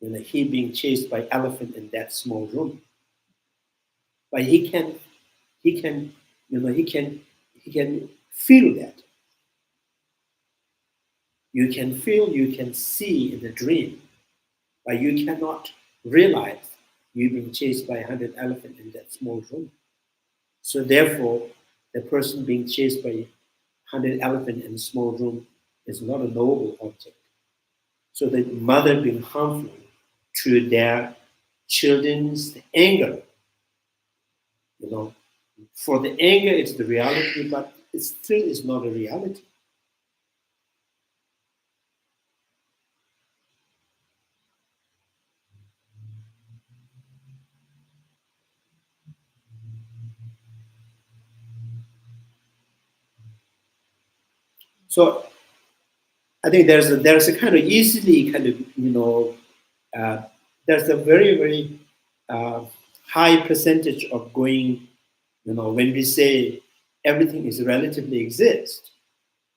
he being chased by elephant in that small room. But he he can, he can feel that. You can feel, you can see in the dream, but you cannot realize you've been chased by 100 elephants in that small room. So therefore, the person being chased by 100 elephants in a small room is not a noble object. So the mother being harmful to their children's anger, for the anger it's the reality, but it still is not a reality. So I think there's a kind of easily kind of there's a very very high percentage of going when we say everything is relatively exist.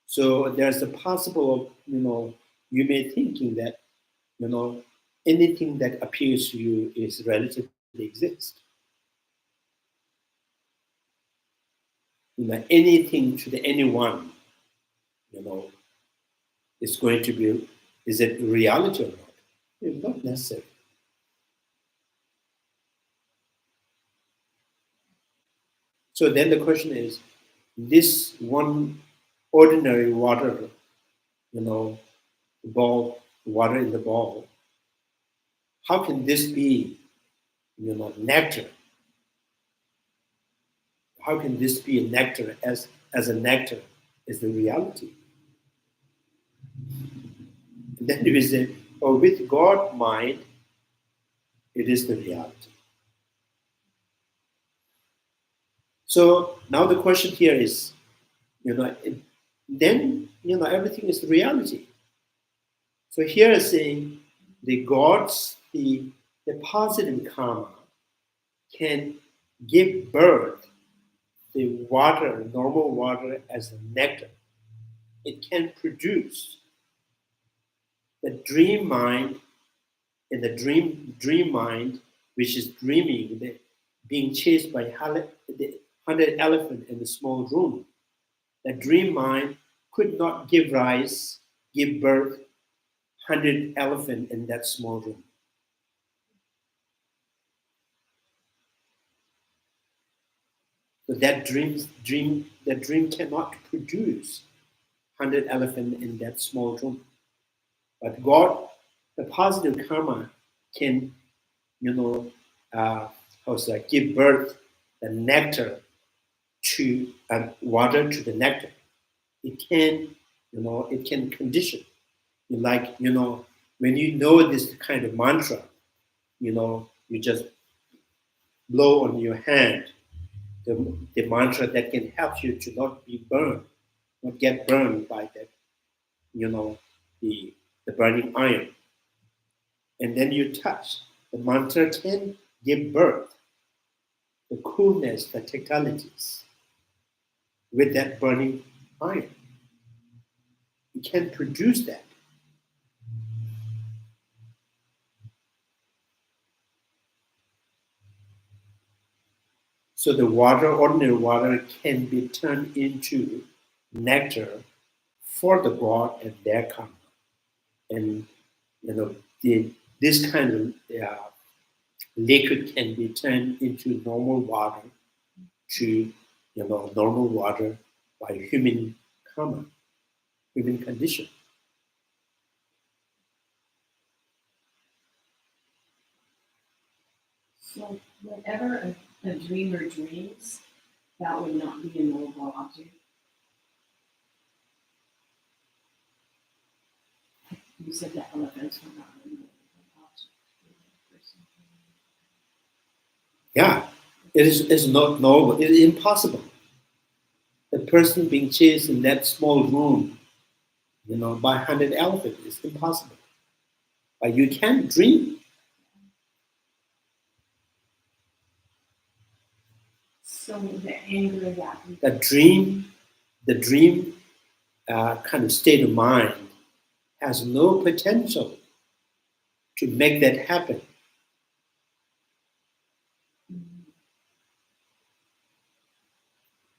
So there's a possible you may thinking that anything that appears to you is relatively exist. Anything to the anyone is going to be, is it reality or not? It's not necessary. So then the question is, this one ordinary water, ball, water in the ball, how can this be, nectar? How can this be a nectar as a nectar is the reality? And then we say, oh, with God mind, it is the reality. So now the question here is, then everything is the reality. So here is saying the gods, the positive karma can give birth the water, normal water as a nectar. It can produce the dream mind, in the dream mind, which is dreaming, being chased by the 100 elephant in the small room. The dream mind could not give birth 100 elephant in that small room. So that dream cannot produce 100 elephant in that small room. But God, the positive karma, can, give birth the nectar to water to the nectar. It can, it can condition. Like, when you know this kind of mantra, you just blow on your hand the mantra that can help you to not be burned, not get burned by that, the burning iron. And then you touch. The mantra can give birth, the coolness, the tactilities with that burning iron. It can produce that. So the water, ordinary water, can be turned into nectar for the god and their karma. And this kind of liquid can be turned into normal water to normal water by human karma, human condition. So whenever a dreamer dreams, that would not be a noble object. You said the elephants were not a noble object. Yeah, it's not normal. It is impossible. The person being chased in that small room, by 100 elephants is impossible. But you can dream. So the anger that we The dream kind of state of mind has no potential to make that happen.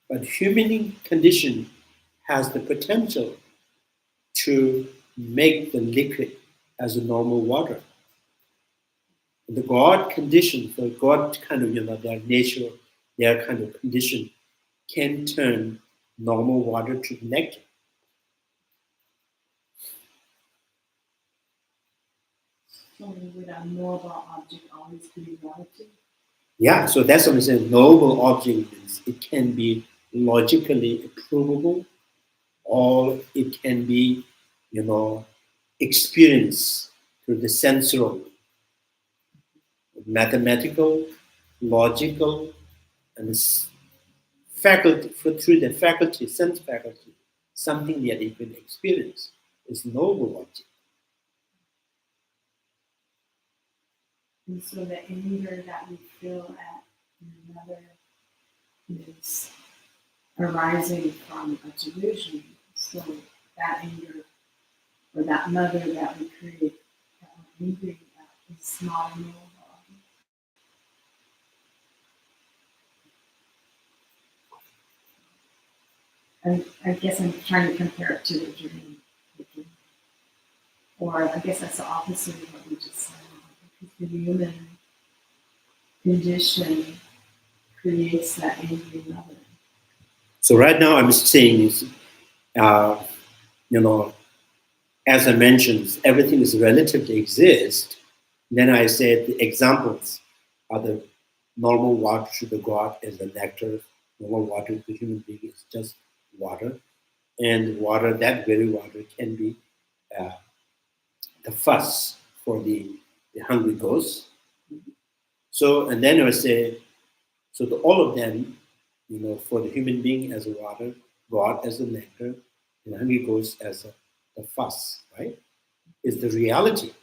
But human condition has the potential to make the liquid as a normal water. The God condition, the God kind of, their nature, their kind of condition can turn normal water to nectar. So would a knowable object always be reality? Yeah, so that's what I'm saying. Knowable object means it can be logically provable, or it can be, experienced through the sensory, mathematical, logical, and faculty through the faculty, sense faculty, something that you can experience is knowable object. And so the anger that we feel at another is arising from a delusion. So that anger or that mother that we create that we're angry at is not a knowable. And I guess I'm trying to compare it to the dream. Or I guess that's the opposite of what we just said. Because the human condition creates that angry mother. So right now I'm saying is, as I mentioned, everything is relatively exist. Then I said the examples are the normal water to the God is the nectar, normal water to the human being is just water. And water, that very water can be the fuss for the hungry ghost. So, and then I say, so all of them, for the human being as a water, God as the nectar, and the hungry ghost as the fuss, right? Is the reality.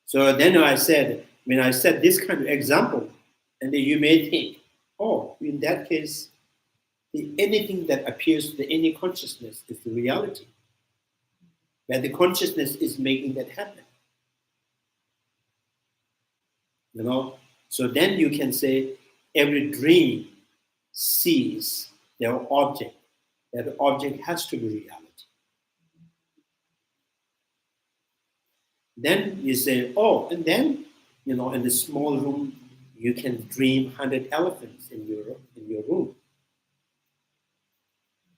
So then I said, when I said this kind of example, and then you may think, oh, in that case, anything that appears to any consciousness is the reality. Where the consciousness is making that happen. So then you can say every dream sees their object. That object has to be reality. Then you say, oh, and then, in the small room, you can dream 100 elephants in your room.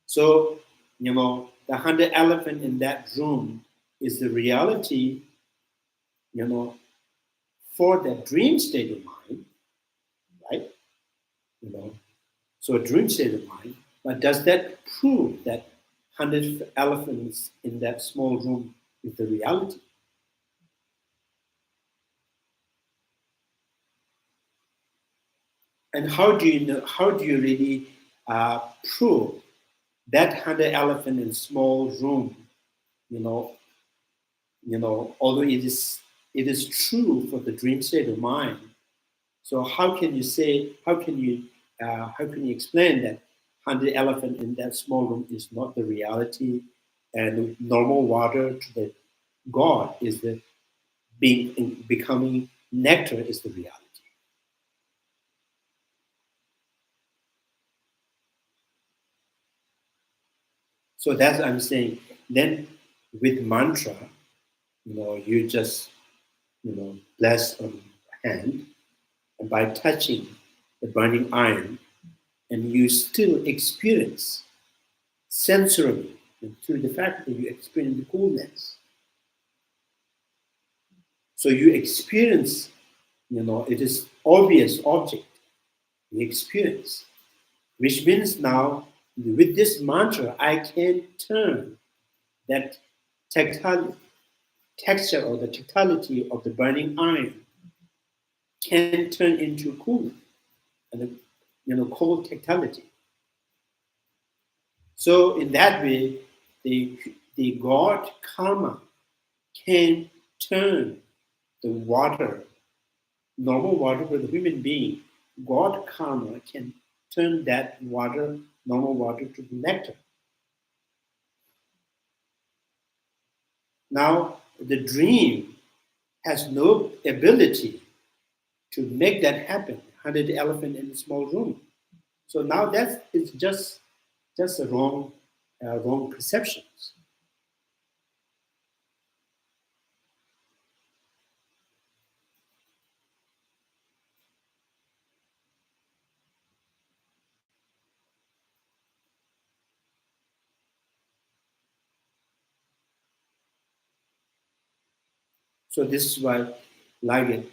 So, the 100 elephant in that room is the reality, for that dream state of mind, right? So a dream state of mind, but does that prove that 100 elephants in that small room is the reality? And how do you really prove that 100 elephant in small room, although it is true for the dream state of mind. So how can you explain that 100 elephant in that small room is not the reality, and normal water to the God is the becoming nectar is the reality? So that's what I'm saying. Then with mantra, you just bless on hand, and by touching the burning iron, and you still experience sensorily, and through the fact that you experience the coolness. So you experience, it is obvious object, you experience, which means now with this mantra, I can turn that texture or the tactility of the burning iron can turn into coolness and cold tactility. So in that way, the God karma can turn the water, normal water for the human being, God karma can turn that water, normal water, to the nectar. Now, the dream has no ability to make that happen. 100 elephant in a small room. So now that is just a wrong perceptions. So this is why, like it,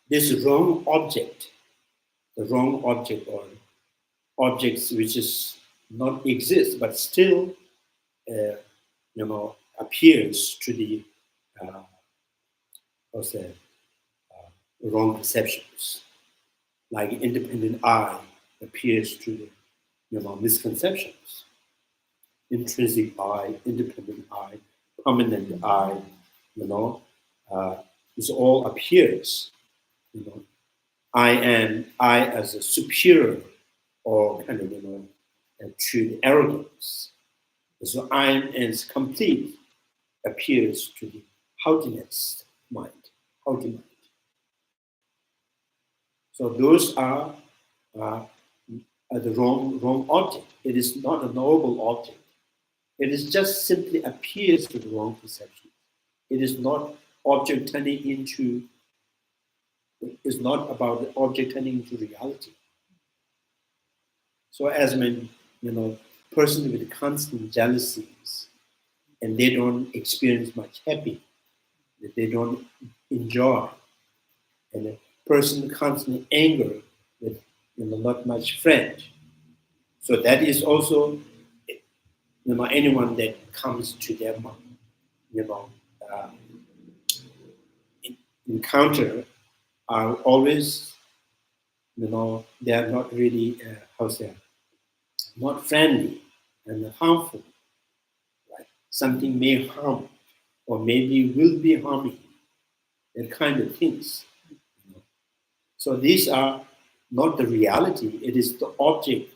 this wrong object, the wrong object or objects which is not exist but still, appears to the what's that, wrong perceptions. Like independent I appears to the misconceptions. Intrinsic I, independent I, permanent I, this all appears. I am I as a superior or kind of to the arrogance. So I am as complete appears to the haughtiness mind, haughty mind. So those are the wrong object. It is not a noble object. It is just simply appears to the wrong perception. It is not object turning into. It's not about the object turning into reality. So as when person with constant jealousies, and they don't experience much happy, that they don't enjoy, and a person constant anger with not much friend. So that is also anyone that comes to their encounter are always they are not really not friendly and harmful. Right? Something may harm or maybe will be harming, that kind of things. So these are not the reality, it is the object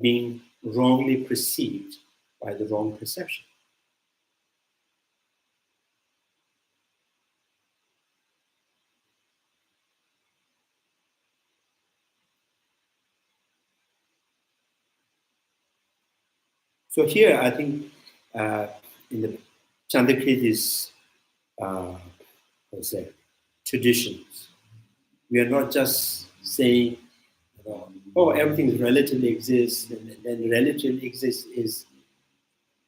being wrongly perceived by the wrong perception. So here, I think in the Chandrakirti's traditions, we are not just saying, everything relatively exists, and then relatively exists is,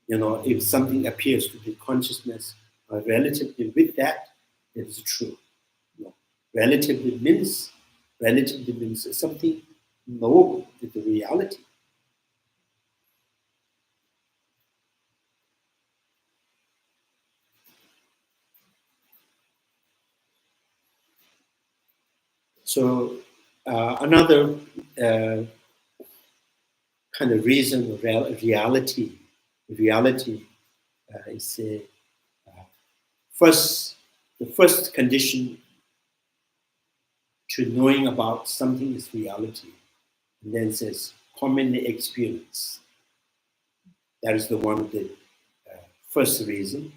if something appears to be consciousness, relatively with that, it is true. Relatively means something knowable with the reality. So another kind of reason of reality is the first condition to knowing about something is reality, and then says commonly experience. That is the one of the first reason,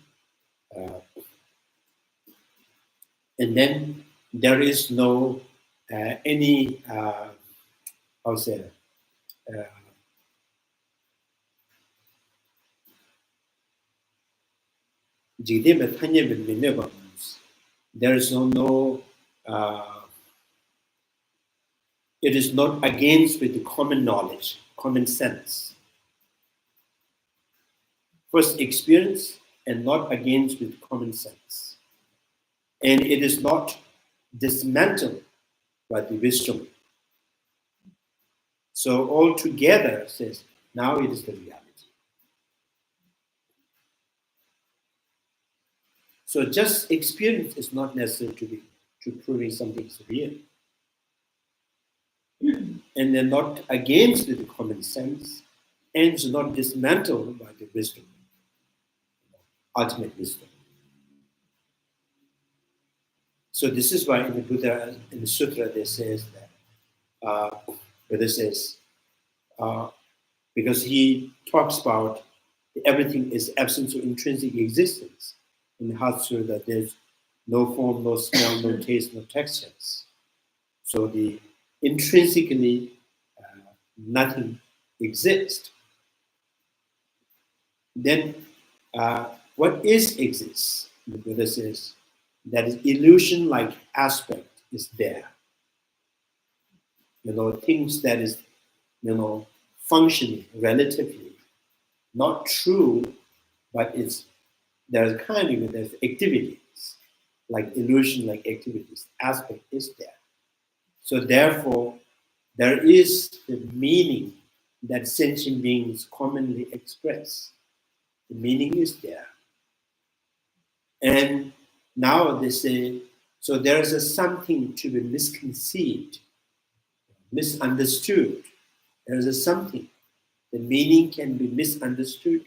and then there is no any how say there is no it is not against with the common knowledge, common sense. First experience and not against with common sense. And it is not dismantled by the wisdom. So altogether says, now it is the reality. So just experience is not necessary to proving something is real. And they're not against with the common sense, and it's not dismantled by the wisdom, ultimate wisdom. So this is why in the Buddha, in the Sutra, there says that, Buddha says, because he talks about everything is absence of intrinsic existence. In the Heart Sutra, that there's no form, no smell, no taste, no textures. So the intrinsically nothing exists. Then what is exists? The Buddha says that is illusion-like aspect is there. Things that is, functioning relatively, not true, but there's activities, like illusion-like activities, aspect is there. So therefore, there is the meaning that sentient beings commonly express. The meaning is there. And now they say, so there is something to be misconceived, misunderstood. There is something. The meaning can be misunderstood.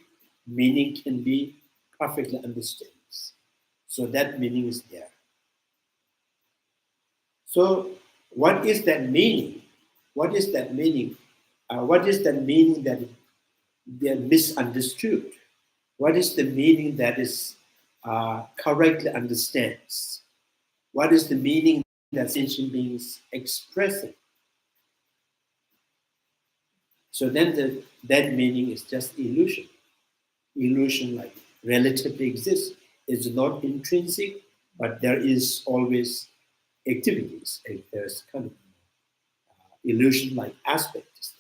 Meaning can be perfectly understood. So that meaning is there. So what is that meaning? What is that meaning? What is the meaning that they're misunderstood? What is the meaning that is correctly understands? What is the meaning that sentient beings expressing? So then that meaning is just illusion. Illusion like relatively exists. It's not intrinsic, but there is always activities. There's kind of illusion-like aspects.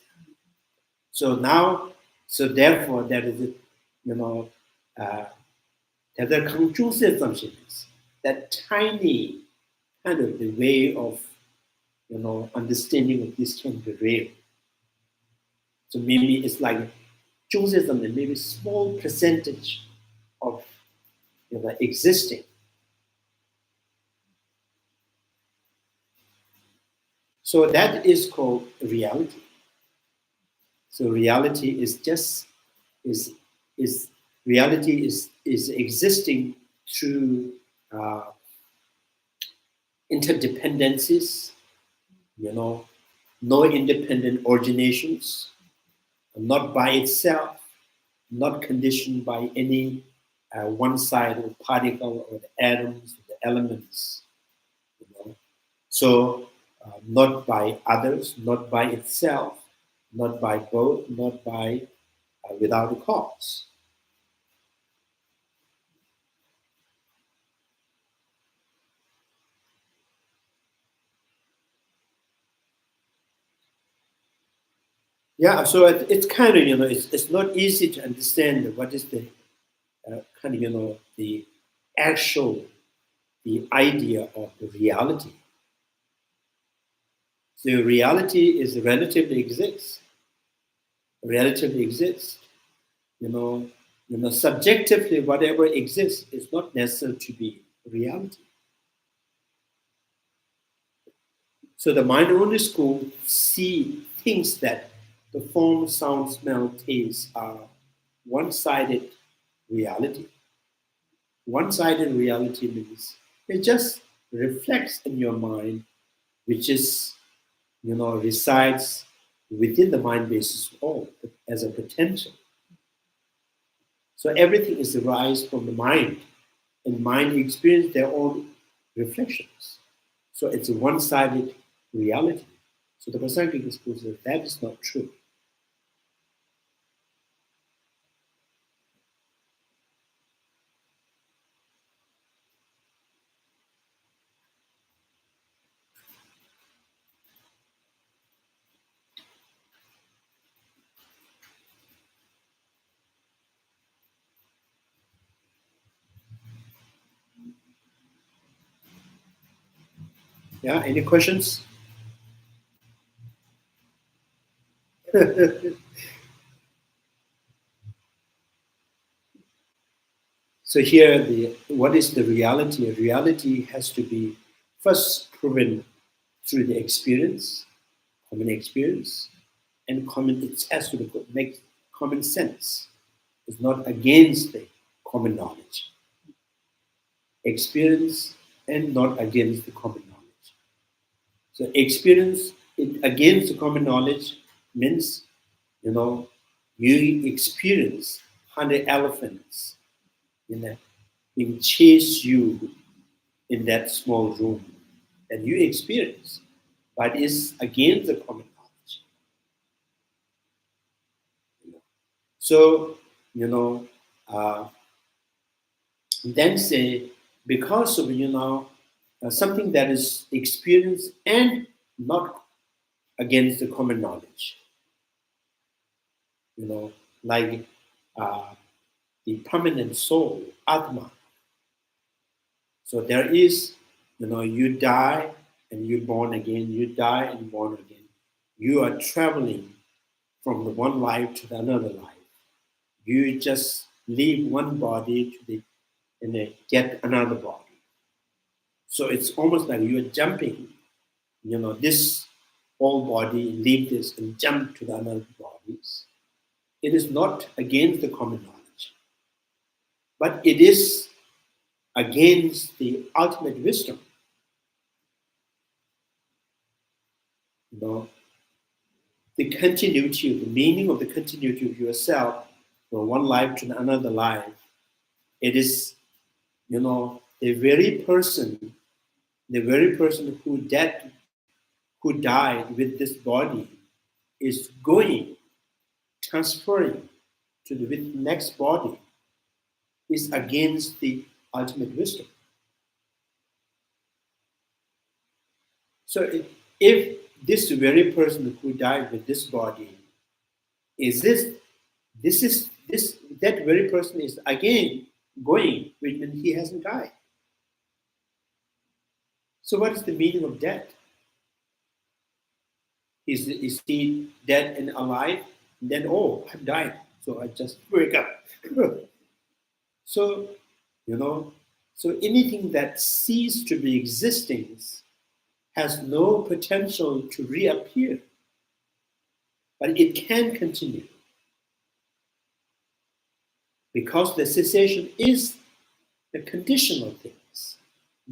So therefore, there is that tiny kind of the way of understanding of this can be real. So maybe it's like maybe a small percentage of existing. So that is called reality. So reality is reality is existing through interdependencies, no independent originations, not by itself, not conditioned by any one side or particle or the atoms, or the elements. So not by others, not by itself, not by both, not by without a cause. Yeah, so it's kind of it's not easy to understand what is the kind of the actual the idea of the reality. So reality is relatively exists. Relatively exists. Subjectively, whatever exists is not necessary to be reality. So the mind-only school thinks that the form, sound, smell, taste are one-sided reality. One-sided reality means it just reflects in your mind, which is, resides within the mind basis all as a potential. So everything is arise from the mind, and mind experience their own reflections. So it's a one-sided reality. So the Prasangika school says that is not true. Yeah, any questions? So here, what is the reality? Reality has to be first proven through the experience, common experience, and it has to make common sense. It's not against the common knowledge. Experience and not against the common knowledge. So experience against the common knowledge means, you experience 100 elephants, being chase you in that small room, and you experience. but is against the common knowledge. So, then say, because of, something that is experienced and not against the common knowledge, like the permanent soul, Atma. So there is, you die and you're born again, you die and born again. You are traveling from the one life to the another life. You just leave one body and then get another body. So it's almost like you are jumping, this old body, leave this and jump to the another bodies. It is not against the common knowledge, but it is against the ultimate wisdom. The continuity of the meaning of the continuity of yourself from one life to another life. It is, the very person who died with this body is transferring to the next body, is against the ultimate wisdom. So if this very person who died with this body is that very person is again going when he hasn't died. So what is the meaning of death? Is he dead and alive? And then, I've died, so I just wake up. So, so anything that ceases to be existing has no potential to reappear, but it can continue. Because the cessation is the condition of things.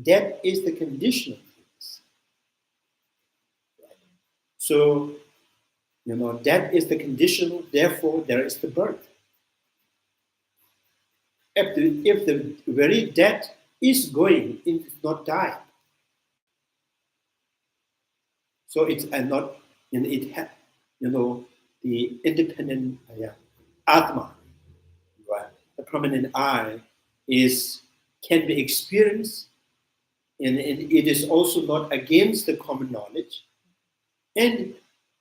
Death is the condition of things. So, death is the condition, therefore there is the birth. If the very death is going, it is not dying. So it's not, the independent Atma, right? The permanent I can be experienced, and it is also not against the common knowledge, and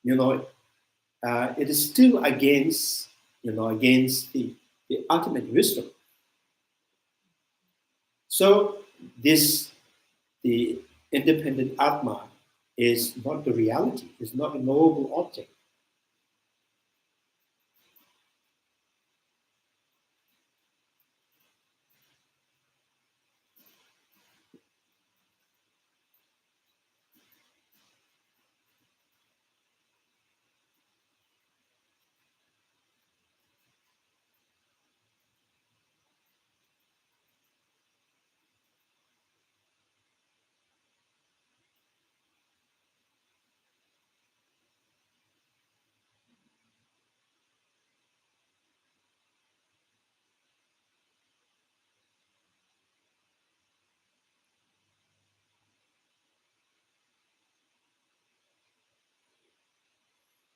it is still against the ultimate wisdom. So the independent Atma is not the reality, is not a knowable object.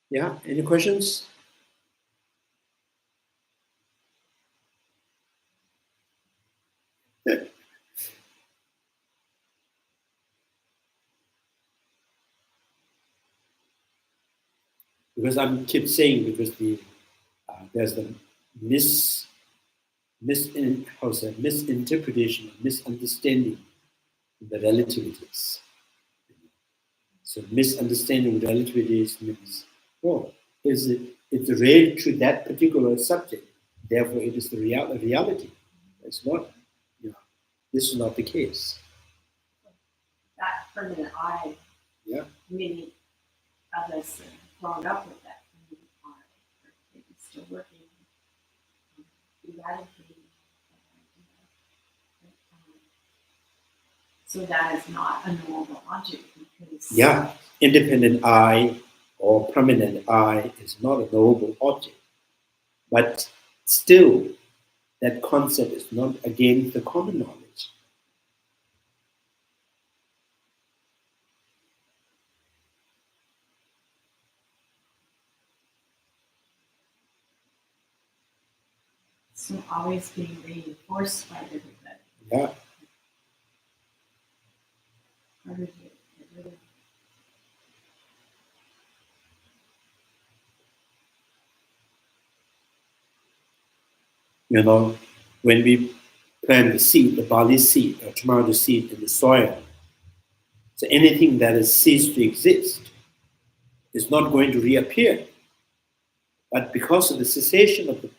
Yeah, any questions? Because I keep saying, because there's the misinterpretation, misunderstanding of the relativities. So misunderstanding relativities means, it's related to that particular subject, therefore it is the reality. It's not, this is not the case. That permanent I, Yeah. many of us are grown up with that permanent I, or maybe still working on eradicating that idea. So that is not a knowable object because Independent I or permanent I is not a knowable object, but still that concept is not against the common knowledge. So always being reinforced by everybody. Yeah. How did you get rid of it? You know, when we plant the seed, the barley seed or tomato seed in the soil, so anything that has ceased to exist is not going to reappear. But because of the cessation of the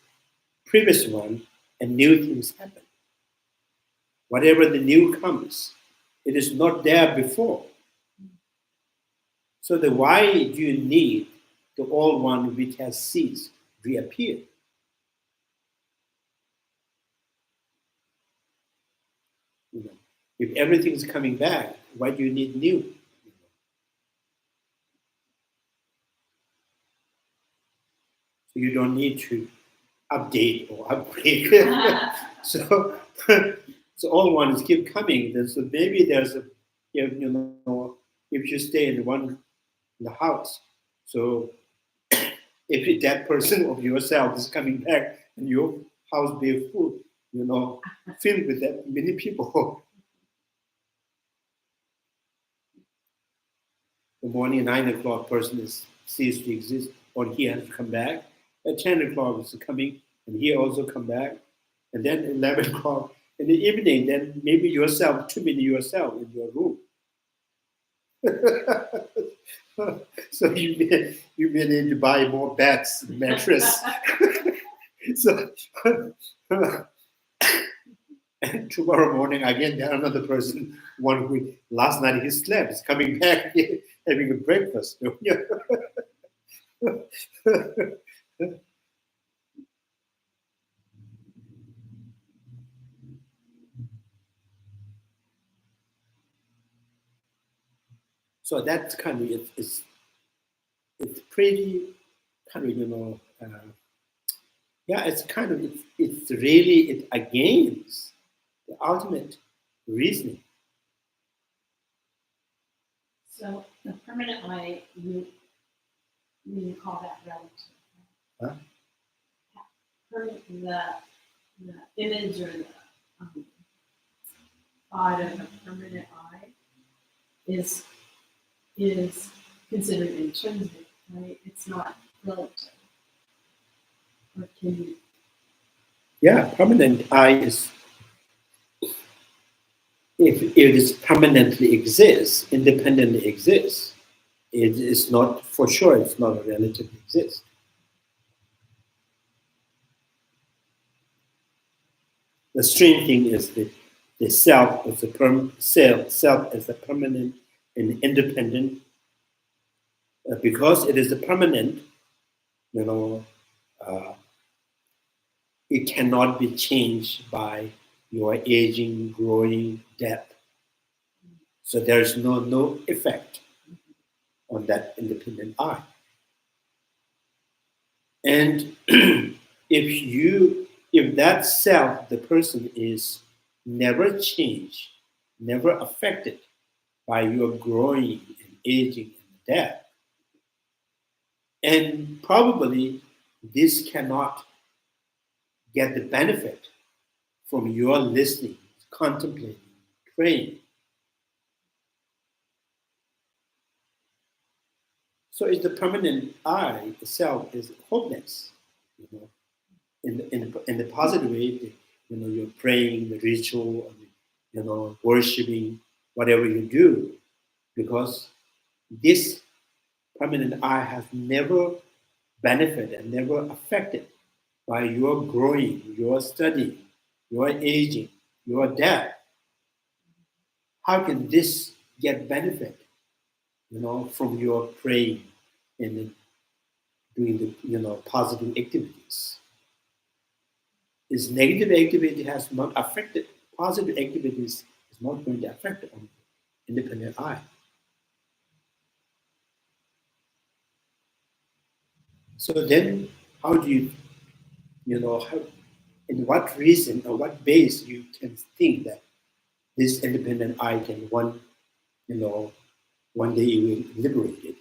previous one, and new things happen. Whatever the new comes, it is not there before. So the why do you need the old one which has ceased reappear? You know, if everything is coming back, why do you need new? So you don't need to update or upgrade. so, so all ones keep coming. Then so maybe there's a, you know, if you stay in the house, so if that person of yourself is coming back and your house be full, you know, filled with that many people. The morning 9 o'clock person is ceased to exist, or he has to come back. At 10 o'clock is coming, and he also come back. And then 11 o'clock in the evening, then maybe yourself, too many yourself in your room. So you may need to buy more beds, mattress. So and tomorrow morning again, there another person, one who last night he slept, is coming back having a breakfast. So that's kind of it's pretty kind of yeah, it's kind of it's really it against the ultimate reasoning. So the permanent I, you call that relative. Huh? The image or the thought of a permanent I is considered intrinsic, right? It's not relative. Or can you? Yeah, permanent I is if it is permanently exists, independently exists, it is not for sure. It's not a relative exist. The strange thing is that the self is self is a permanent and independent. Because it is a permanent, you know, uh, it cannot be changed by your aging, growing, death. So there is no effect on that independent I. And if that self, the person is never changed, never affected by your growing and aging and death, and probably this cannot get the benefit from your listening, contemplating, praying. So it's the permanent I, the self, is hopeless. You know, in the positive way, you're praying, the ritual, worshiping, whatever you do, because this permanent I has never benefited and never affected by your growing, your studying, your aging, your death. How can this get benefit, from your praying and doing the, positive activities? This negative activity has not affected positive activities is not going to affect on independent I. So then, how do how, in what reason or what base you can think that this independent I can one day you will liberate it?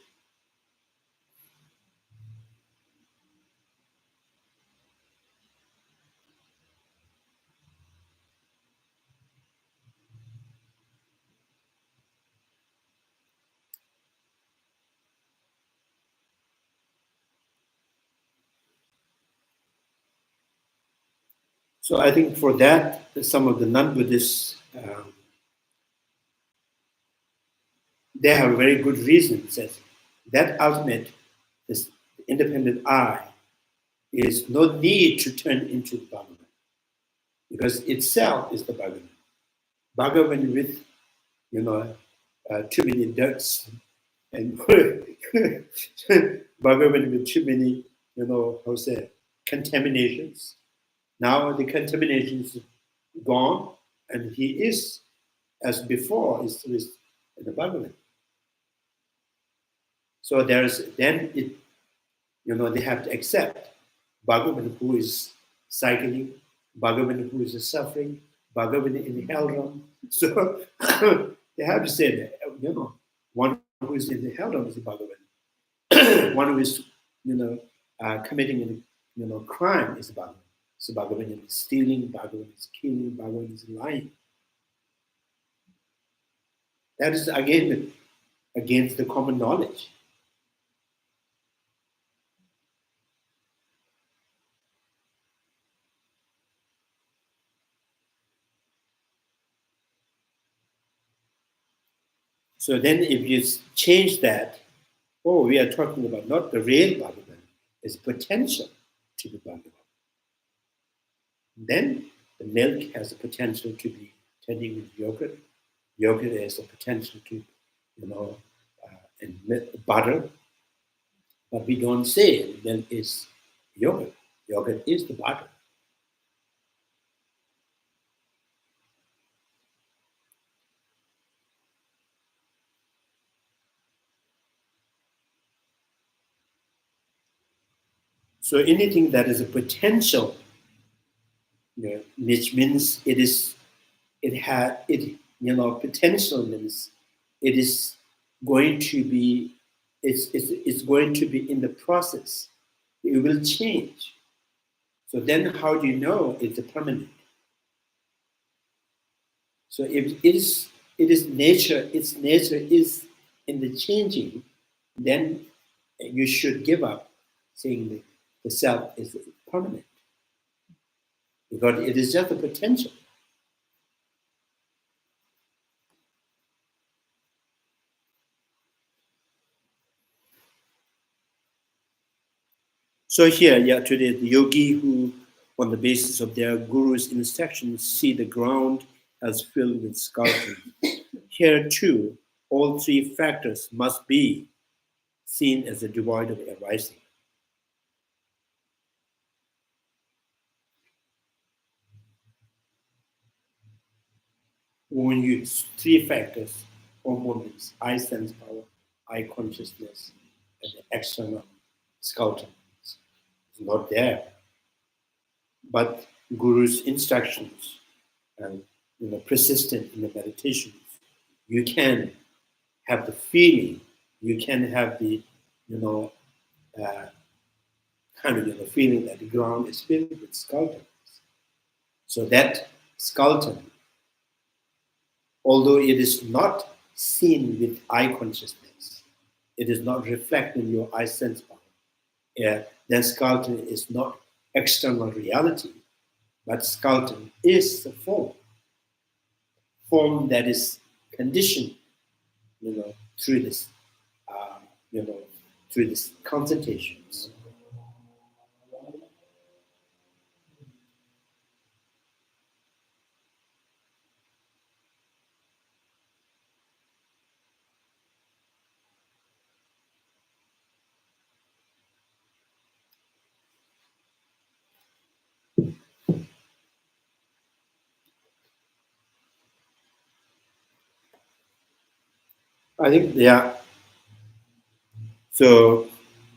So I think for that, some of the non-Buddhists, they have very good reasons that ultimate, this independent I, is no need to turn into Bhagavan, because itself is the Bhagavan. Bhagavan with, too many ducks, and Bhagavan with too many, contaminations. Now the contaminations gone, and he is, as before, is the Bhagavan. So then they have to accept Bhagavan who is cycling, Bhagavan who is suffering, Bhagavan in the hell realm. So they have to say that, one who is in the hell realm is Bhagavan. One who is, committing, crime is Bhagavan. So Bhagavan is stealing, Bhagavan is killing, Bhagavan is lying. That is again against the common knowledge. So then if you change that, we are talking about not the real Bhagavan, it's potential to be Bhagavan. Then the milk has the potential to be turning with yogurt. Yogurt has the potential to, and butter. But we don't say milk is yogurt. Yogurt is the butter. So anything that is a potential, which means potential means it is going to be, it's going to be in the process. It will change. So then how do you know it's a permanent? So if its nature is in the changing, then you should give up saying the self is permanent, because it is just a potential. So here, today the yogi who, on the basis of their guru's instructions, see the ground as filled with sculptures. Here too, all three factors must be seen as a devoid of arising. When you use three factors or moments, I sense power, I consciousness, and the external sculpture is not there. But Guru's instructions and persistent in the meditations, you can have the feeling, you can have the feeling that the ground is filled with sculptures. So that sculpture, although it is not seen with eye consciousness, it is not reflecting your eye sense power. Then sculpture is not external reality, but sculpture is the form that is conditioned, through this, through these concentrations. I think, so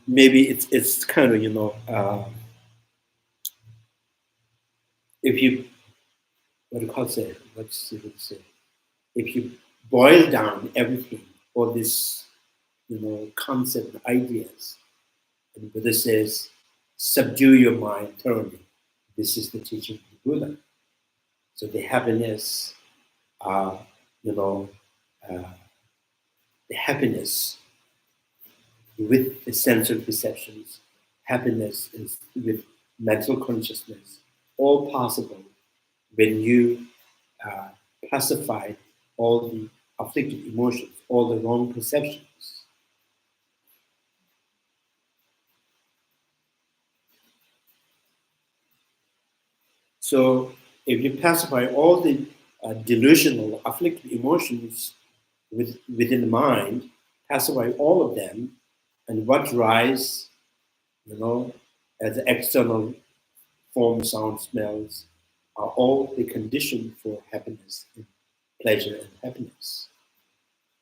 maybe it's kind of, if you, if you boil down everything, all this, concept, ideas, and Buddha says, subdue your mind thoroughly. This is the teaching of the Buddha. So the happiness, the happiness with the sensory perceptions, happiness is with mental consciousness, all possible when you pacify all the afflicted emotions, all the wrong perceptions. So if you pacify all the delusional, afflicted emotions within the mind, pacify all of them, and what rise, as external form, sound, smells, are all the condition for happiness, and pleasure, and happiness.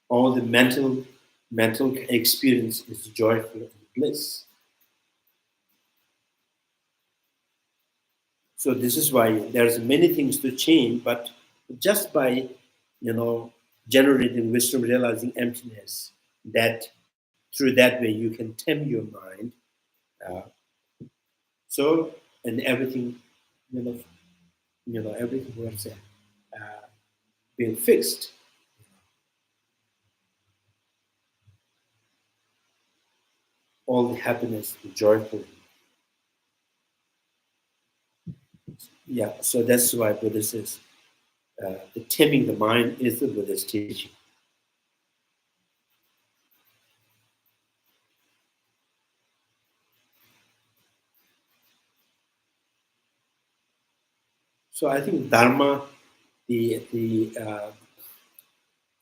All the mental experience is joyful and bliss. So this is why there's many things to change, but just by, generating wisdom, realizing emptiness, that through that way you can tame your mind. And everything, everything works out, being fixed. All the happiness, the joyful. Yeah, so that's why Buddha says the taming the mind is the Buddha's teaching. So I think Dharma, the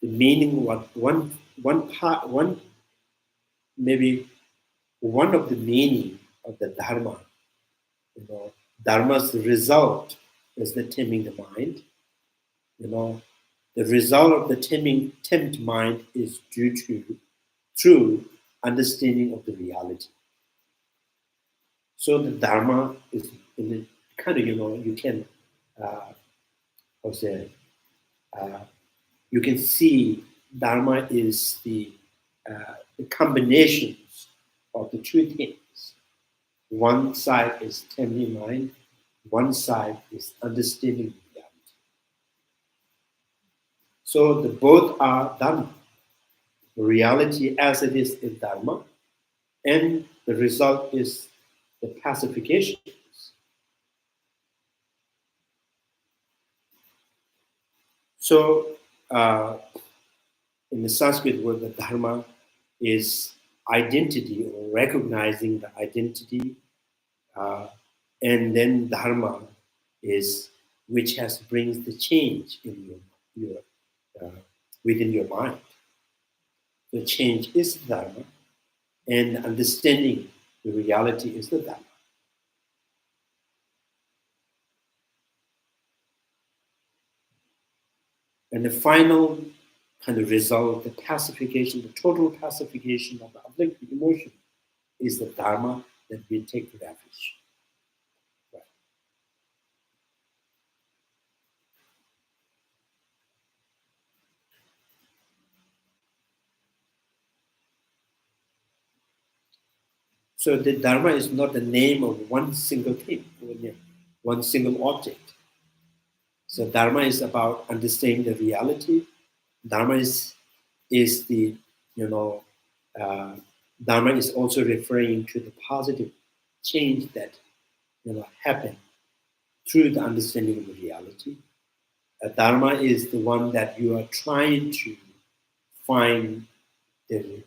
meaning, maybe one of the meaning of the Dharma, Dharma's result is the taming the mind. The result of the tamed mind is due to true understanding of the reality. So the Dharma is in the kind of, you can, you can see Dharma is the combinations of the two things. One side is taming mind, one side is understanding reality. So the both are Dharma. The reality as it is Dharma, and the result is the pacifications. So in the Sanskrit word, the Dharma is identity, or recognizing the identity, and then Dharma is which brings the change in your within your mind. The change is Dharma, and understanding the reality is the Dharma. And the final kind of result, the pacification, the total pacification of the afflicted emotion is the Dharma that we take refuge. Right. So the Dharma is not the name of one single thing, one single object. So Dharma is about understanding the reality. Dharma is the, Dharma is also referring to the positive change that, happen through the understanding of the reality. Dharma is the one that you are trying to find the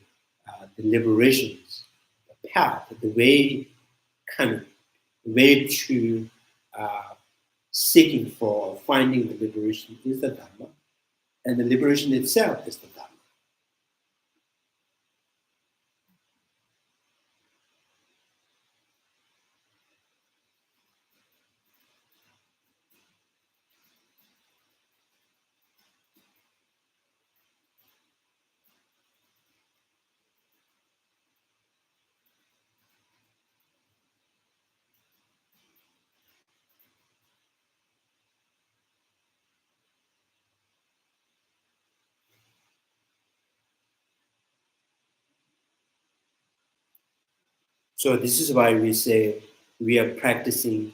liberations, the path, the way, to seeking for finding the liberation is the Dharma, and the liberation itself is the Dharma. So this is why we say we are practicing,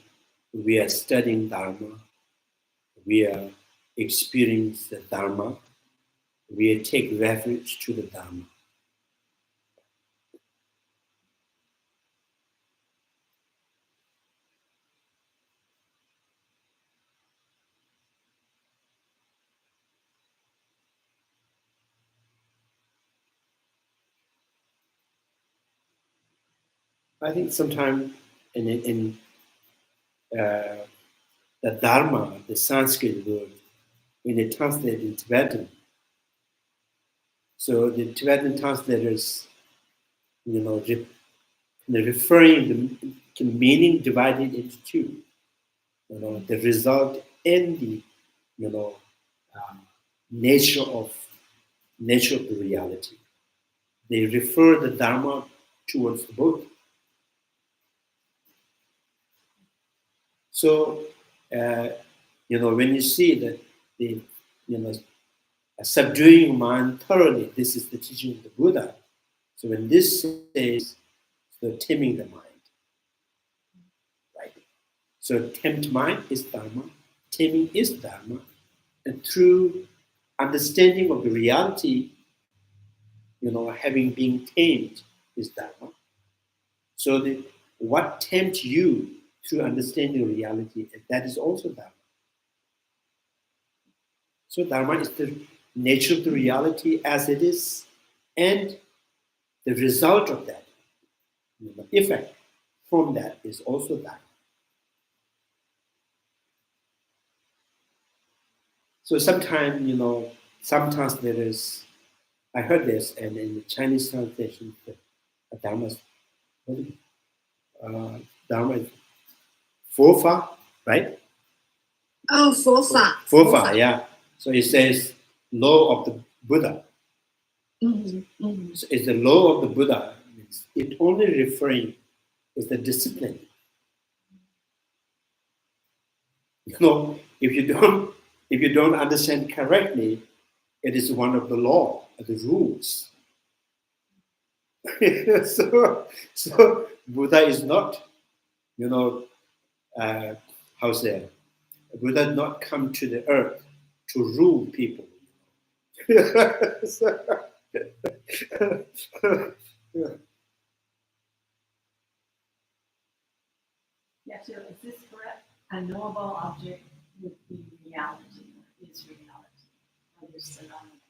we are studying Dharma, we are experiencing the Dharma, we take refuge to the Dharma. I think sometimes in the Dharma, the Sanskrit word, when it translated in Tibetan, so the Tibetan translators, referring the meaning divided into two. The result in the, nature of the reality. They refer the Dharma towards both. So, when you see that the, subduing mind thoroughly, this is the teaching of the Buddha. So when this says, so taming the mind, right? So tamed mind is Dharma, taming is Dharma, and through understanding of the reality, having been tamed is Dharma. So what tempts you through understanding reality, that is also Dharma. So Dharma is the nature of the reality as it is, and the result of that, the effect from that is also Dharma. So sometimes, some translators, I heard this, and in the Chinese translation, Dharma is, Dharma is Fofa, right? Oh, Fofa. Fofa, yeah. So it says law of the Buddha. So it's the law of the Buddha. It only referring is the discipline. If you don't understand correctly, it is one of the law, the rules. so Buddha is not, how say, Buddha did not come to the earth to rule people. Yeah, so is this correct? A knowable object would be reality, or is reality, or is synonymous?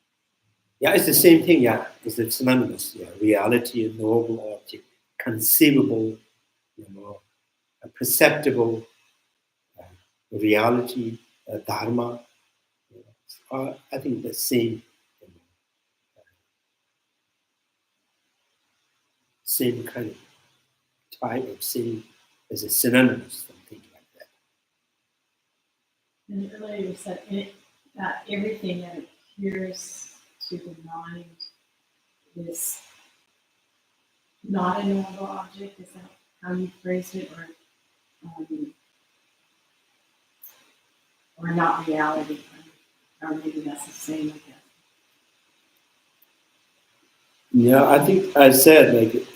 Yeah, it's the same thing. Yeah, it's synonymous. Yeah, reality, knowable object, conceivable, perceptible, reality, dharma. I think the same, same kind of type of same as a synonymous, something like that. And earlier you said that everything that appears to the mind is not a knowable object. Is that how you phrased it, or not reality? Or maybe that's the same, I guess. Yeah, I think I said like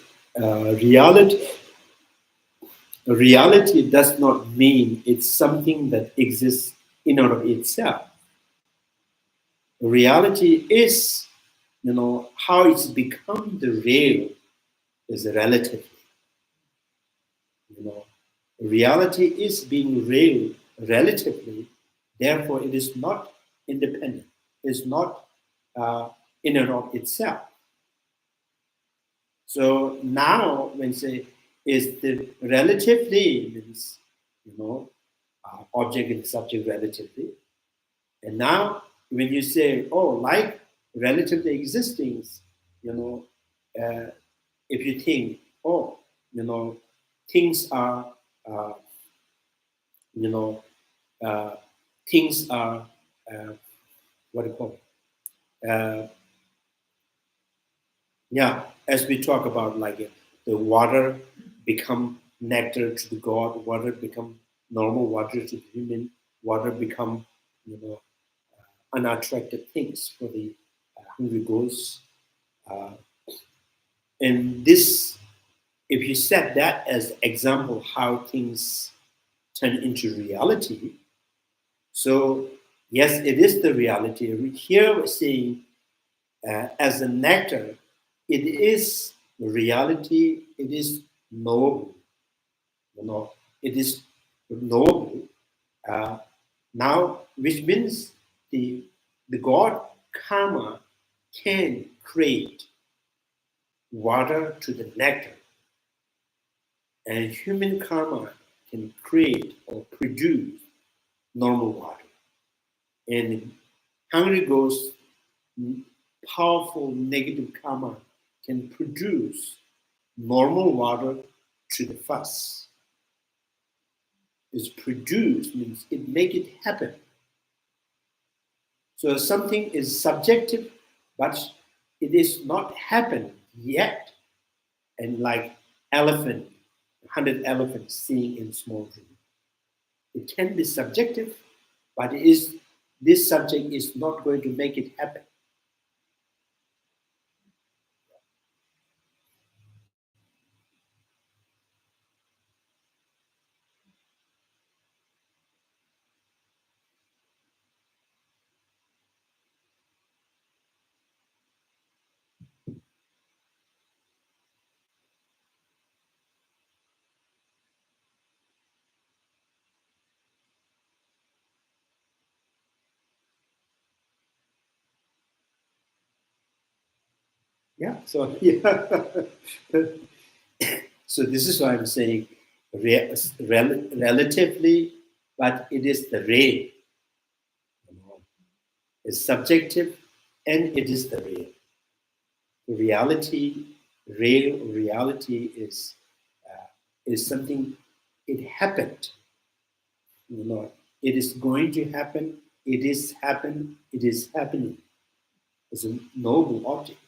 reality does not mean it's something that exists in and of itself. Reality is, how it's become the real is relative. Reality is being real relatively, therefore it is not independent, it's not in and of itself. So now when say is the relatively means, object and subject relatively. And now when you say, oh, like relatively existing, if you think, oh, things are, you know, things are, what do you call it? Yeah, as we talk about like the water become nectar to the god, water become normal water to the human, water become, unattractive things for the hungry ghosts. And this, if you set that as example how things turn into reality, so yes, it is the reality. Here we're saying as a nectar, it is reality, it is knowable, it is knowable. Now, which means the God karma can create water to the nectar. And human karma can create or produce normal water. And hungry ghosts, powerful negative karma, can produce normal water to the fuss. It's produced means it make it happen. So something is subjective, but it is not happened yet. And like elephant, 100 elephants seeing in small dream. It can be subjective, but this subject is not going to make it happen. Yeah. So yeah. So this is why I'm saying relatively, but it is the real. It's subjective, and it is the real. Reality, real reality is something. It happened. It is going to happen. It is happened. It is happening. It's a noble object.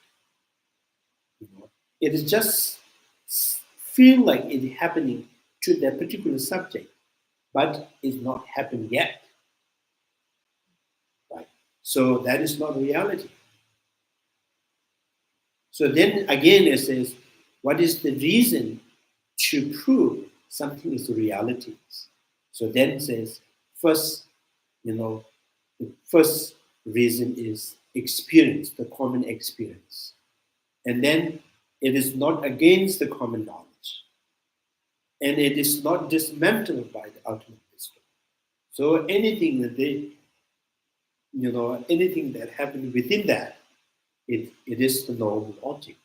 It is just feel like it is happening to that particular subject, but it's not happened yet. Right? So that is not reality. So then again it says, what is the reason to prove something is reality? So then it says, first, the first reason is experience, the common experience. And then it is not against the common knowledge. And it is not dismantled by the ultimate wisdom. So anything that anything that happened within that, it is the noble object.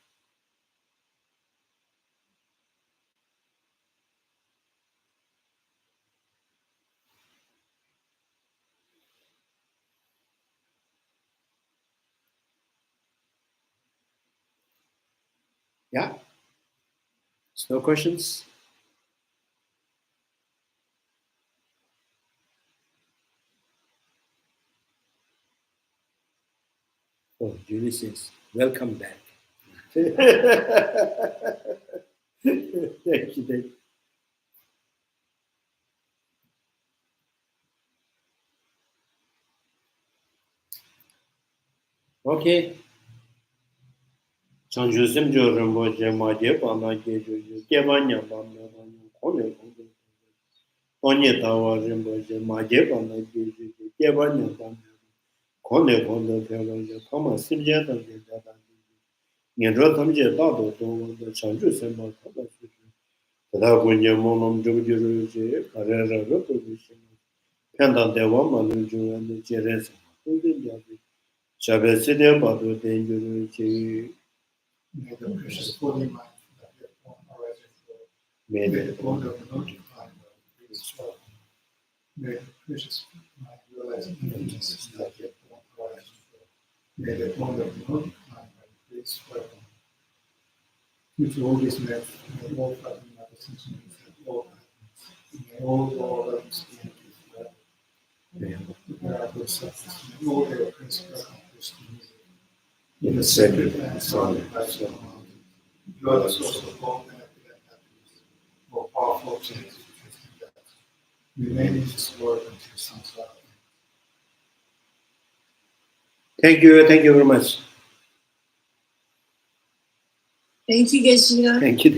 Yeah? So no questions? Oh, Julie says, welcome back. Thank you, thank you. Okay. Chanjusim Jorambo Jamaje Panaje Kevanya Kone Onye Tawa Rimbo Jamaje Panaje Kevanya Kone Kevanya Kama Simjata Nidra Tamje Dado the Chanjusim Kama Tadagunya Monum Juju Carrera Reposition Penda de Woman and Jerez Chabeside Badu Danger. May the precious holy mind that your own horizon flow. May May the bond of no decline be strong. May the precious mind realize emptiness that your own horizon flow. May the bond of no decline be strong. Due to all this myth, may all fighting medicines and all may all lovers be happy forever. May our good substance, may all their principles accomplish the music. In the sacred and solid life of the mountain, you are the source of all benefit and happiness, more powerful changes and death. Remain in this world until samsara. Thank you very much. Thank you, Geshe-la. Thank you.